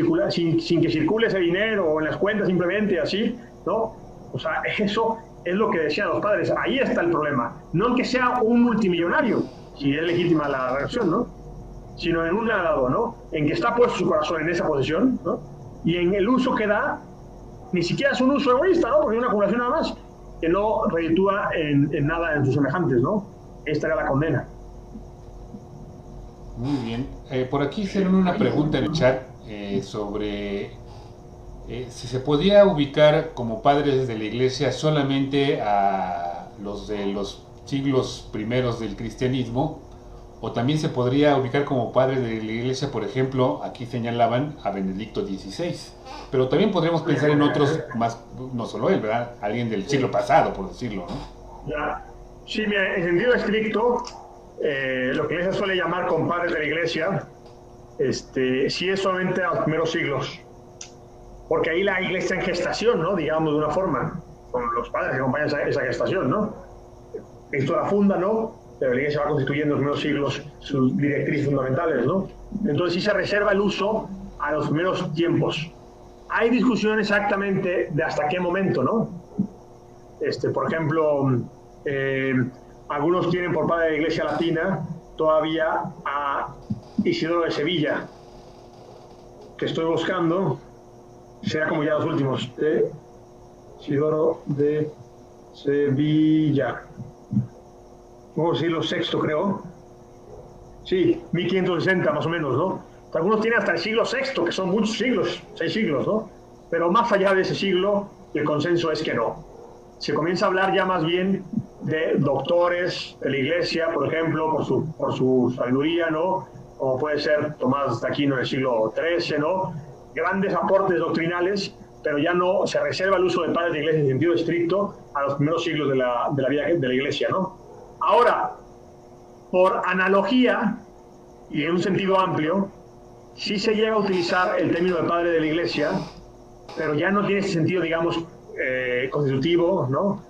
que circule ese dinero, o en las cuentas simplemente así, ¿no? O sea, eso es lo que decían los padres. Ahí está el problema. No en que sea un multimillonario, si es legítima la reacción, ¿no? Sino en un lado, ¿no? En que está puesto su corazón en esa posesión, ¿no? Y en el uso que da, ni siquiera es un uso egoísta, ¿no? Porque es una acumulación nada más, que no reditúa en nada en sus semejantes, ¿no? Esta era la condena. Muy bien. Por aquí hicieron una pregunta en el chat sobre si se podía ubicar como padres de la Iglesia solamente a los de los siglos primeros del cristianismo, o también se podría ubicar como padres de la Iglesia, por ejemplo, aquí señalaban a Benedicto XVI, pero también podríamos pensar en otros más, no solo él, ¿verdad? Alguien del siglo pasado, por decirlo, ¿no? Ya. Sí, mira, en sentido estricto, lo que la Iglesia suele llamar compadres de la Iglesia, sí es solamente a los primeros siglos, porque ahí la Iglesia en gestación, ¿no? Digamos de una forma, con los padres que acompañan esa gestación, ¿no? Cristo la funda, ¿no? Pero la Iglesia va constituyendo en los primeros siglos sus directrices fundamentales, ¿no? Entonces sí se reserva el uso a los primeros tiempos. Hay discusión exactamente de hasta qué momento, ¿no? Por ejemplo, algunos tienen por padre de la Iglesia Latina todavía a Isidoro de Sevilla, que estoy buscando, será como ya los últimos, Isidoro de Sevilla, vamos a decirlo sexto, creo, sí, 1560 más o menos, ¿no? Algunos tienen hasta el siglo sexto, que son muchos siglos, 6 siglos, ¿no? Pero más allá de ese siglo, el consenso es que no. Se comienza a hablar ya más bien de doctores de la Iglesia, por ejemplo, por su sabiduría, ¿no? Como puede ser Tomás de Aquino en el siglo XIII, ¿no? Grandes aportes doctrinales, pero ya no se reserva el uso del padre de la Iglesia en sentido estricto a los primeros siglos de la vida de la Iglesia, ¿no? Ahora, por analogía, y en un sentido amplio, sí se llega a utilizar el término de padre de la Iglesia, pero ya no tiene ese sentido, digamos, constitutivo, ¿no?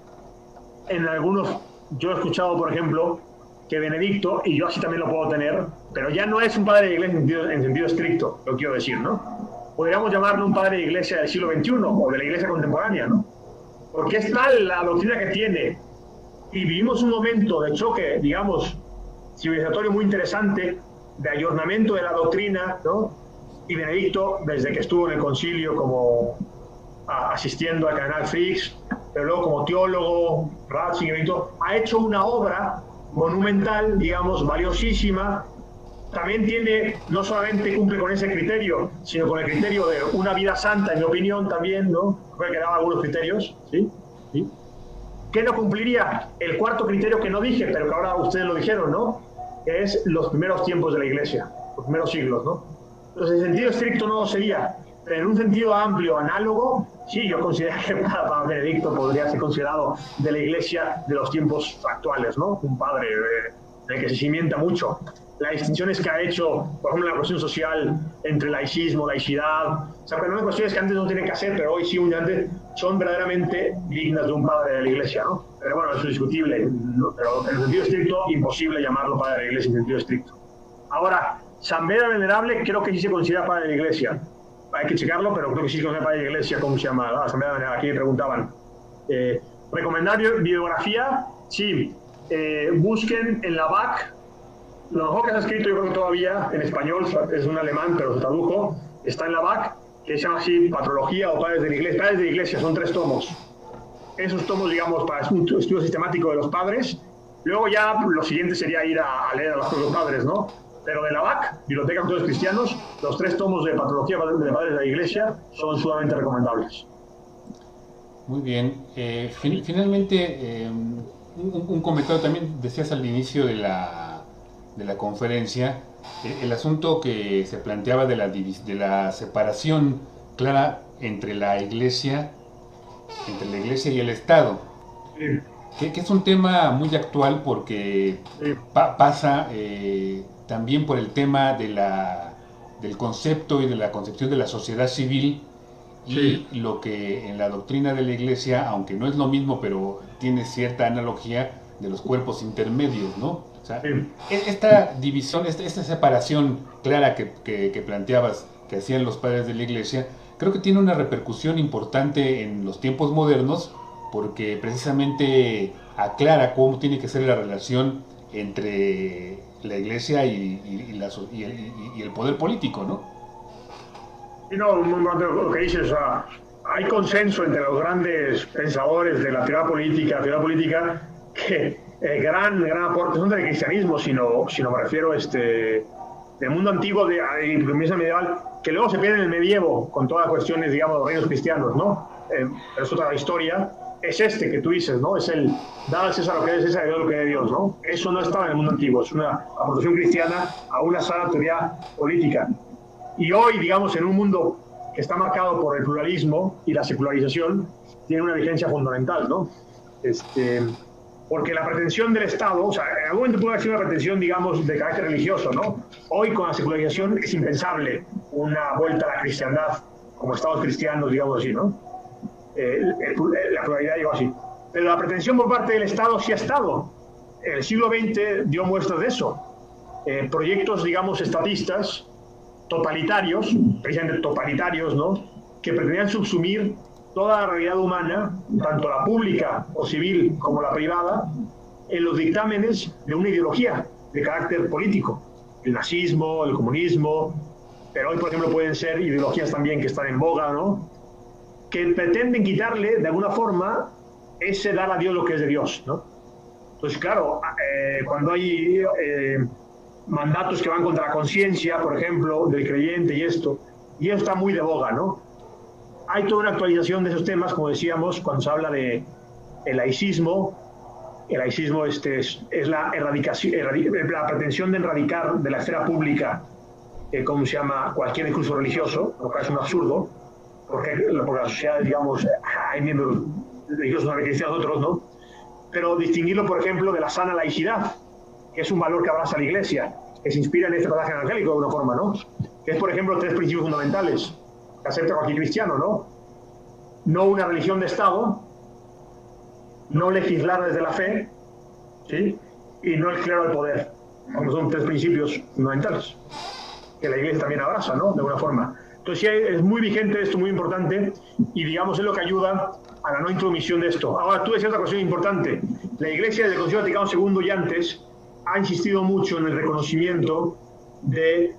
En algunos, yo he escuchado, por ejemplo, que Benedicto, y yo así también lo puedo tener, pero ya no es un padre de Iglesia en sentido estricto, lo quiero decir, ¿no? Podríamos llamarlo un padre de Iglesia del siglo XXI o de la Iglesia contemporánea, ¿no? Porque es tal la doctrina que tiene, y vivimos un momento de choque, digamos, civilizatorio muy interesante, de ayornamiento de la doctrina, ¿no? Y Benedicto, desde que estuvo en el concilio como asistiendo al cardenal Frix, pero luego como teólogo, Ratzinger y todo, ha hecho una obra monumental, digamos, valiosísima. También tiene, no solamente cumple con ese criterio, sino con el criterio de una vida santa, en mi opinión, también, ¿no? Creo que daba algunos criterios, ¿sí? ¿Sí? ¿Qué no cumpliría? El cuarto criterio que no dije, pero que ahora ustedes lo dijeron, ¿no? Que es los primeros tiempos de la Iglesia, los primeros siglos, ¿no? Entonces, en sentido estricto no sería, pero en un sentido amplio, análogo, sí, yo considero que para Benedicto podría ser considerado de la Iglesia de los tiempos actuales, ¿no? Un padre del que se cimienta mucho. Las distinciones que ha hecho, por ejemplo, en la cuestión social entre laicismo, laicidad, o sea, pero no cuestiones que antes no tienen que hacer, pero hoy sí, antes, son verdaderamente dignas de un padre de la Iglesia, ¿no? Pero bueno, eso es discutible, ¿no? Pero en sentido estricto, imposible llamarlo padre de la Iglesia en sentido estricto. Ahora, San Beda Venerable creo que sí se considera padre de la Iglesia. Hay que checarlo, pero creo que sí se considera padre de la Iglesia. ¿Cómo se llama? San Beda Venerable, aquí me preguntaban. Recomendar bibliografía, sí. Busquen en la BAC. Lo mejor que se ha escrito, yo creo que todavía en español, es un alemán, pero se tradujo, está en la BAC, que se llama así Patrología o Padres de la Iglesia. Padres de la Iglesia, son 3 tomos. Esos tomos, digamos, para un estudio sistemático de los padres. Luego ya lo siguiente sería ir a leer a los propios padres, ¿no? Pero de la BAC, Biblioteca de Autores Cristianos, los 3 tomos de Patrología de Padres de la Iglesia son sumamente recomendables. Muy bien. Finalmente, un comentario también, decías al inicio de la conferencia, el asunto que se planteaba de la separación clara entre la Iglesia y el Estado, Sí, que es un tema muy actual porque sí, pasa también por el tema del concepto y de la concepción de la sociedad civil y sí. lo que en la doctrina de la Iglesia, aunque no es lo mismo, pero tiene cierta analogía de los cuerpos intermedios, ¿no? O sea, Sí. esta división, esta separación clara que planteabas, que hacían los padres de la Iglesia, creo que tiene una repercusión importante en los tiempos modernos, porque precisamente aclara cómo tiene que ser la relación entre la Iglesia y el poder político, ¿no? Y no, muy importante lo que dices, o sea, hay consenso entre los grandes pensadores de la teoría política que el gran aporte no del cristianismo, sino me refiero del mundo antiguo y promesa medieval, que luego se pierde en el medievo con todas las cuestiones, digamos, de los reinos cristianos, ¿no? Es otra historia, es que tú dices, ¿no? Es el dar al César lo que es César y Dios lo que es de Dios, ¿no? Eso no estaba en el mundo antiguo, es una aportación cristiana a una sana teoría política. Y hoy, digamos, en un mundo que está marcado por el pluralismo y la secularización, tiene una vigencia fundamental, ¿no? Porque la pretensión del Estado, o sea, en algún momento puede haber sido una pretensión, digamos, de carácter religioso, ¿no? Hoy, con la secularización, es impensable una vuelta a la cristiandad, como Estados cristianos, digamos así, ¿no? La pluralidad llegó así. Pero la pretensión por parte del Estado sí ha estado. El siglo XX dio muestras de eso. Proyectos, digamos, estatistas, totalitarios, precisamente totalitarios, ¿no? Que pretendían subsumir toda la realidad humana, tanto la pública o civil como la privada, en los dictámenes de una ideología de carácter político. El nazismo, el comunismo, pero hoy, por ejemplo, pueden ser ideologías también que están en boga, ¿no? Que pretenden quitarle, de alguna forma, ese dar a Dios lo que es de Dios, ¿no? Entonces, claro, cuando hay mandatos que van contra la conciencia, por ejemplo, del creyente y eso está muy de boga, ¿no? Hay toda una actualización de esos temas, como decíamos, cuando se habla de el laicismo. El laicismo es la erradicación, la pretensión de erradicar de la esfera pública, ¿cómo se llama?, cualquier discurso religioso, lo cual es un absurdo, porque la sociedad, digamos, hay miembros religiosos, no cristianos, otros, ¿no? Pero distinguirlo, por ejemplo, de la sana laicidad, que es un valor que abraza la Iglesia, que se inspira en este pasaje evangélico de alguna forma, ¿no? Que es, por ejemplo, 3 principios fundamentales que acepta cualquier cristiano, ¿no? No una religión de Estado, no legislar desde la fe, ¿sí? Y no el clero del poder. Como son 3 principios fundamentales que la Iglesia también abraza, ¿no? De alguna forma. Entonces sí, es muy vigente esto, muy importante, y digamos es lo que ayuda a la no intromisión de esto. Ahora, tú decías otra cuestión importante. La Iglesia desde el Concilio Vaticano II y antes ha insistido mucho en el reconocimiento de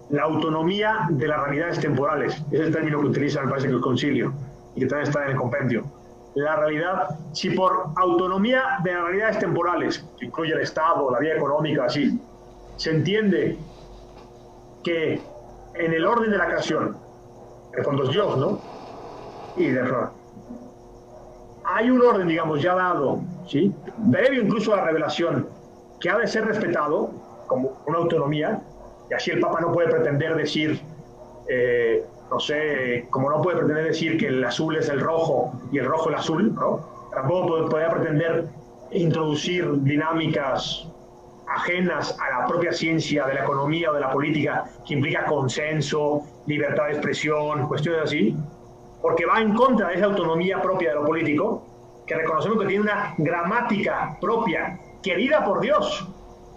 la autonomía de las realidades temporales. Ese es el término que utiliza, me parece, que el concilio, y que también está en el compendio. La realidad, si por autonomía de las realidades temporales, que incluye el Estado, la vida económica, así, se entiende que en el orden de la creación, el fondo es Dios, ¿no? Y de verdad, hay un orden, digamos, ya dado, ¿sí? Previo incluso a la revelación, que ha de ser respetado como una autonomía, y así el Papa no puede pretender decir, no sé, como no puede pretender decir que el azul es el rojo y el rojo el azul, ¿no? Tampoco podría pretender introducir dinámicas ajenas a la propia ciencia de la economía o de la política, que implica consenso, libertad de expresión, cuestiones así, porque va en contra de esa autonomía propia de lo político, que reconocemos que tiene una gramática propia, querida por Dios,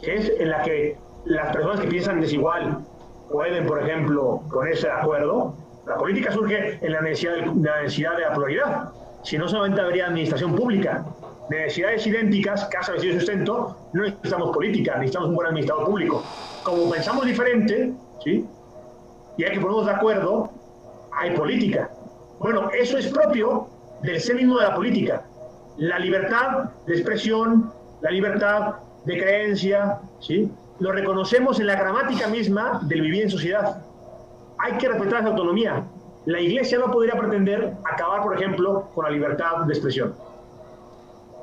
que es en la que las personas que piensan desigual pueden, por ejemplo, ponerse de acuerdo. La política surge en la necesidad de la pluralidad. Si no, solamente habría administración pública. De necesidades idénticas, casa, vestido y sustento, no necesitamos política, necesitamos un buen administrador público. Como pensamos diferente, ¿sí?, y hay que ponernos de acuerdo, hay política. Bueno, eso es propio del ser mismo de la política. La libertad de expresión, la libertad de creencia, ¿sí?, lo reconocemos en la gramática misma del vivir en sociedad. Hay que respetar esa autonomía. La Iglesia no podría pretender acabar, por ejemplo, con la libertad de expresión,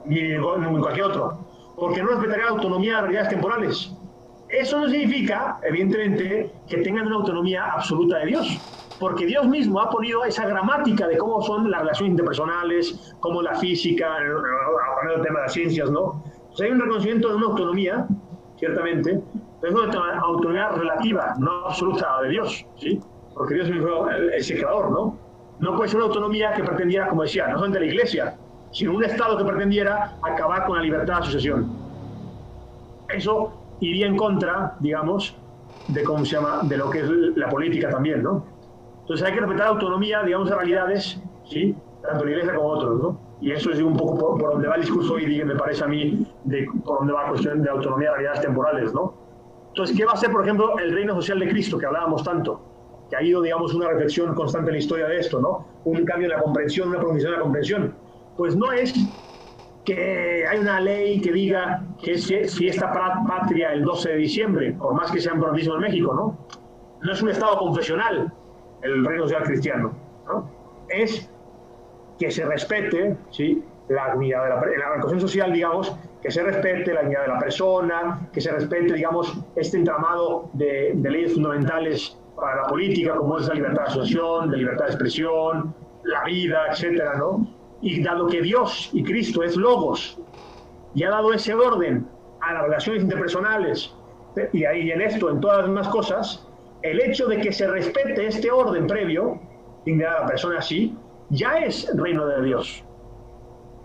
ni cualquier otro, porque no respetaría la autonomía de realidades temporales. Eso no significa, evidentemente, que tengan una autonomía absoluta de Dios, porque Dios mismo ha ponido esa gramática de cómo son las relaciones interpersonales, cómo la física, hablando del tema de las ciencias, ¿no? Pues hay un reconocimiento de una autonomía, ciertamente, pero es una autonomía relativa, no absoluta de Dios, ¿sí? Porque Dios mismo es el creador, ¿no? No puede ser una autonomía que pretendiera, como decía, no solamente la Iglesia, sino un Estado que pretendiera acabar con la libertad de asociación. Eso iría en contra, digamos, de cómo se llama, de lo que es la política también, ¿no? Entonces hay que respetar la autonomía, digamos, de realidades, ¿sí? Tanto la Iglesia como otros, ¿no? Y eso es un poco por donde va el discurso hoy día, me parece a mí, por donde va la cuestión de autonomía de realidades temporales, ¿no? Entonces, ¿qué va a ser, por ejemplo, el reino social de Cristo, que hablábamos tanto? Que ha habido, digamos, una reflexión constante en la historia de esto, ¿no? Un cambio en la comprensión, una profundización en la comprensión. Pues no es que hay una ley que diga que es fiesta patria el 12 de diciembre, por más que sea un protagonismo en México, ¿no? No es un estado confesional el reino social cristiano, ¿no? Es que se respete, ¿sí?, la dignidad de la cuestión social, digamos, que se respete la dignidad de la persona, que se respete, digamos, este entramado de leyes fundamentales para la política, como es la libertad de asociación, de libertad de expresión, la vida, etcétera, ¿no? Y dado que Dios y Cristo es logos y ha dado ese orden a las relaciones interpersonales y ahí en esto, en todas las demás cosas, el hecho de que se respete este orden previo, dignidad de la persona así, ya es reino de Dios.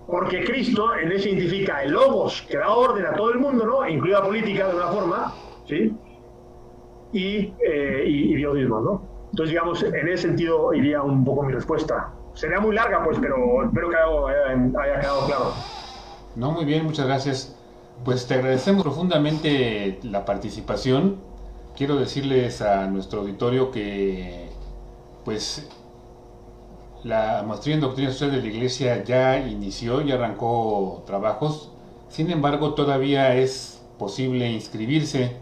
Porque Cristo en eso identifica el logos que da orden a todo el mundo, ¿no? Incluida la política de alguna forma, ¿sí? Y Dios mismo, ¿no? Entonces, digamos, en ese sentido iría un poco mi respuesta. Sería muy larga, pues, pero espero que haya quedado claro. No, muy bien, muchas gracias. Pues te agradecemos profundamente la participación. Quiero decirles a nuestro auditorio que, pues, la maestría en Doctrina Social de la Iglesia ya inició, ya arrancó trabajos. Sin embargo, todavía es posible inscribirse.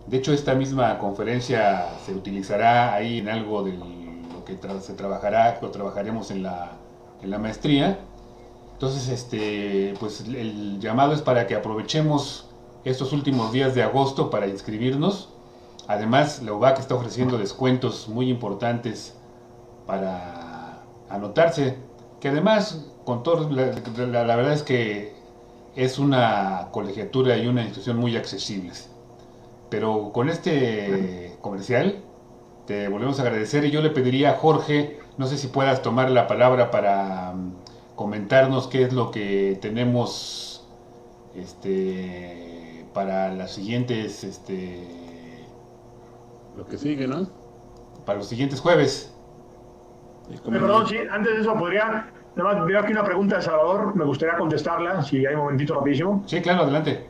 De hecho, esta misma conferencia se utilizará ahí en algo de lo que se trabajará, lo trabajaremos en la maestría. Entonces, pues el llamado es para que aprovechemos estos últimos días de agosto para inscribirnos. Además, la UBAC está ofreciendo descuentos muy importantes para anotarse, que además, con todo, la verdad es que es una colegiatura y una institución muy accesibles. Pero con este comercial te volvemos a agradecer y yo le pediría a Jorge, no sé si puedas tomar la palabra para comentarnos qué es lo que tenemos para las siguientes lo que sigue, ¿no? Para los siguientes jueves. Perdón, sí, antes de eso podría, además veo aquí una pregunta de Salvador, me gustaría contestarla, si hay un momentito rapidísimo. Sí, claro, adelante.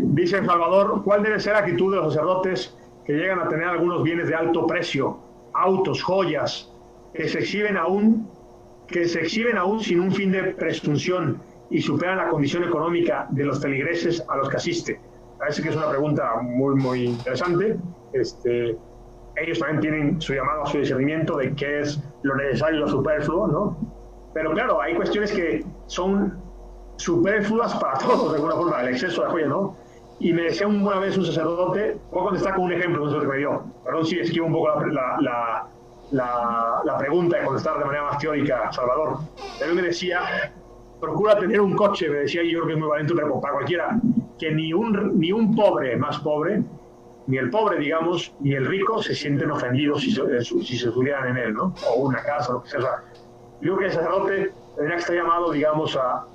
Dice Salvador, ¿cuál debe ser la actitud de los sacerdotes que llegan a tener algunos bienes de alto precio, autos, joyas, que se exhiben aún sin un fin de presunción y superan la condición económica de los feligreses a los que asiste? Parece que es una pregunta muy, muy interesante. Ellos también tienen su llamado a su discernimiento de qué es lo necesario y lo superfluo, ¿no? Pero claro, hay cuestiones que son superfluas para todos, de alguna forma, el exceso de joya, ¿no? Y me decía una vez un sacerdote, puedo contestar con un ejemplo, no sé lo que me dio. Perdón si esquivo un poco la pregunta y contestar de manera más teórica, Salvador. Él me decía, procura tener un coche, me decía, y yo creo que es muy valiente para cualquiera, que ni un pobre más pobre, ni el pobre, digamos, ni el rico se sienten ofendidos si se subieran en él, ¿no? O una casa, lo que sea. O sea, yo creo que el sacerdote tendría que estar llamado, digamos, a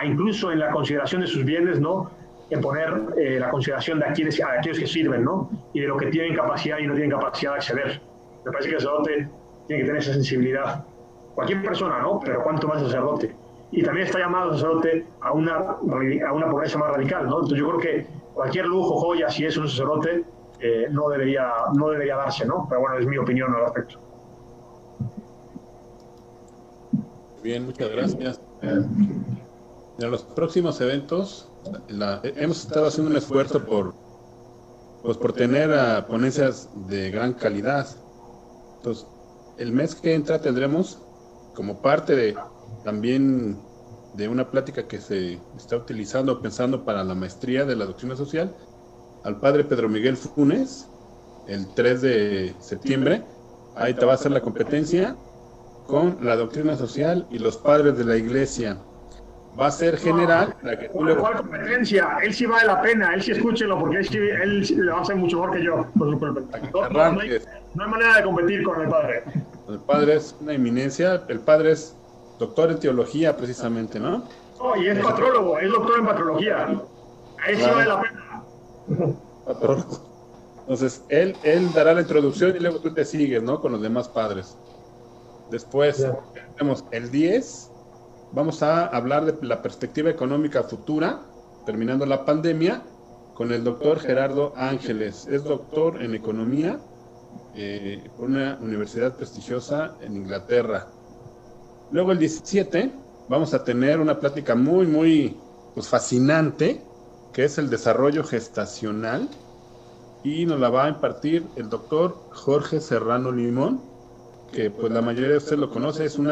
incluso en la consideración de sus bienes, ¿no?, en poner la consideración de aquellos que sirven, ¿no?, y de lo que tienen capacidad y no tienen capacidad de acceder. Me parece que el sacerdote tiene que tener esa sensibilidad. Cualquier persona, ¿no?, pero cuánto más el sacerdote. Y también está llamado el sacerdote a una pobreza más radical, ¿no? Entonces yo creo que cualquier lujo, joya, si es un sacerdote, no debería darse, ¿no? Pero bueno, es mi opinión al respecto. Bien, muchas gracias. En los próximos eventos hemos estado haciendo un esfuerzo por tener ponencias de gran calidad. Entonces, el mes que entra tendremos, como parte de también de una plática que se está utilizando, pensando para la maestría de la doctrina social, al padre Pedro Miguel Funes, el 3 de septiembre. Ahí te va a hacer la competencia con la doctrina social y los padres de la iglesia. Va a ser general. ¿Cuál competencia? Él sí vale la pena, él sí escúchelo, porque él sí lo hace mucho mejor que yo. No hay manera de competir con el padre. El padre es una eminencia, el padre es doctor en teología precisamente, ¿no? No, y es patrólogo, es doctor en patrología. Él sí vale la pena. Entonces, él dará la introducción y luego tú te sigues, ¿no? Con los demás padres. Después, tenemos el 10, vamos a hablar de la perspectiva económica futura, terminando la pandemia, con el doctor Gerardo Ángeles. Es doctor en economía por una universidad prestigiosa en Inglaterra. Luego el 17, vamos a tener una plática muy, muy pues, fascinante, que es el desarrollo gestacional, y nos la va a impartir el doctor Jorge Serrano Limón, que pues la mayoría de ustedes lo conoce, es un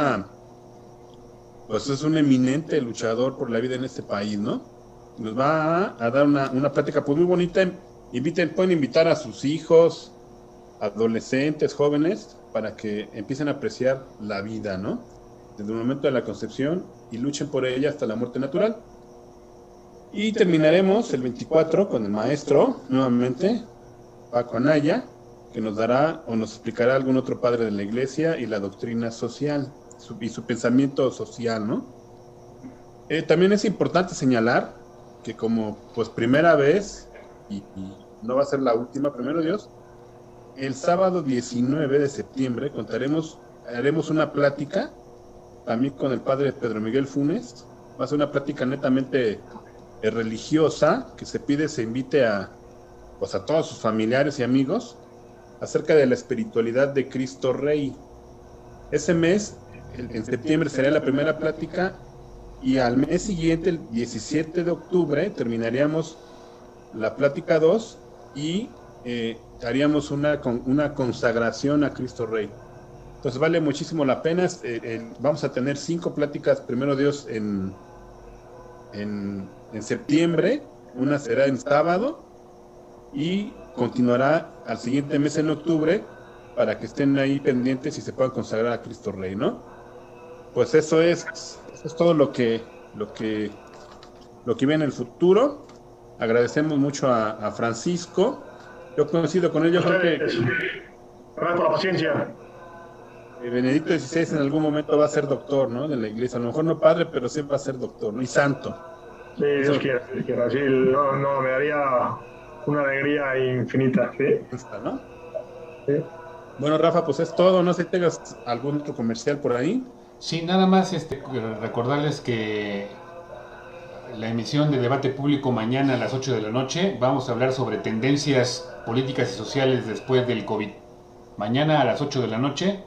eminente luchador por la vida en este país, ¿no? Nos va a dar una plática pues muy bonita. Pueden invitar a sus hijos, adolescentes, jóvenes, para que empiecen a apreciar la vida, ¿no? Desde el momento de la concepción y luchen por ella hasta la muerte natural. Y terminaremos el 24 con el maestro, nuevamente, Paco Anaya, que nos dará o nos explicará algún otro padre de la iglesia y la doctrina social y su pensamiento social, ¿no? También es importante señalar que como pues primera vez, y no va a ser la última, primero Dios, el sábado 19 de septiembre haremos una plática también con el padre Pedro Miguel Funes. Va a ser una plática netamente religiosa, que se invite a todos sus familiares y amigos acerca de la espiritualidad de Cristo Rey. Ese mes, en septiembre, será la primera plática, y al mes siguiente, el 17 de octubre, terminaríamos la plática 2 y haríamos una consagración a Cristo Rey. Entonces vale muchísimo la pena. Vamos a tener 5 pláticas, primero Dios, en septiembre. Una será en sábado y continuará al siguiente mes en octubre, para que estén ahí pendientes y se puedan consagrar a Cristo Rey, ¿no? Pues eso es todo lo que viene en el futuro. Agradecemos mucho a Francisco. Yo coincido con él, yo creo que Gracias por la paciencia. Benedicto XVI en algún momento va a ser doctor, ¿no? De la iglesia, a lo mejor no padre, pero siempre va a ser doctor, ¿no? Y santo. Sí, Dios quiera. Sí, no, me daría una alegría infinita, ¿sí? ¿No? Sí. Bueno, Rafa, pues es todo. No sé si tengas algún otro comercial por ahí. Sí, nada más recordarles que la emisión de debate público mañana a las 8 de la noche, vamos a hablar sobre tendencias políticas y sociales después del COVID. Mañana a las 8 de la noche,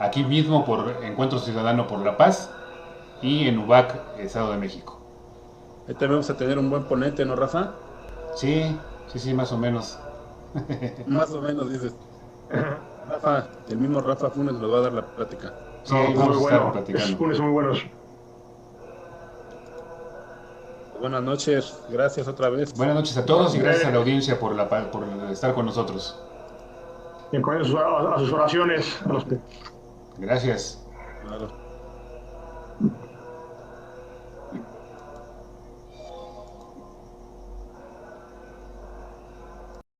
aquí mismo por Encuentro Ciudadano por la Paz y en UBAC, Estado de México. Ahí también vamos a tener un buen ponente, ¿no, Rafa? Sí, más o menos. Más o menos, dices. Rafa, el mismo Rafa Funes nos va a dar la plática. Sí, muy vamos a estar bueno. platicando. Funes son muy buenos. Buenas noches, gracias otra vez. Buenas noches a todos y gracias a la audiencia por estar con nosotros. Y con a sus oraciones. Gracias. Claro.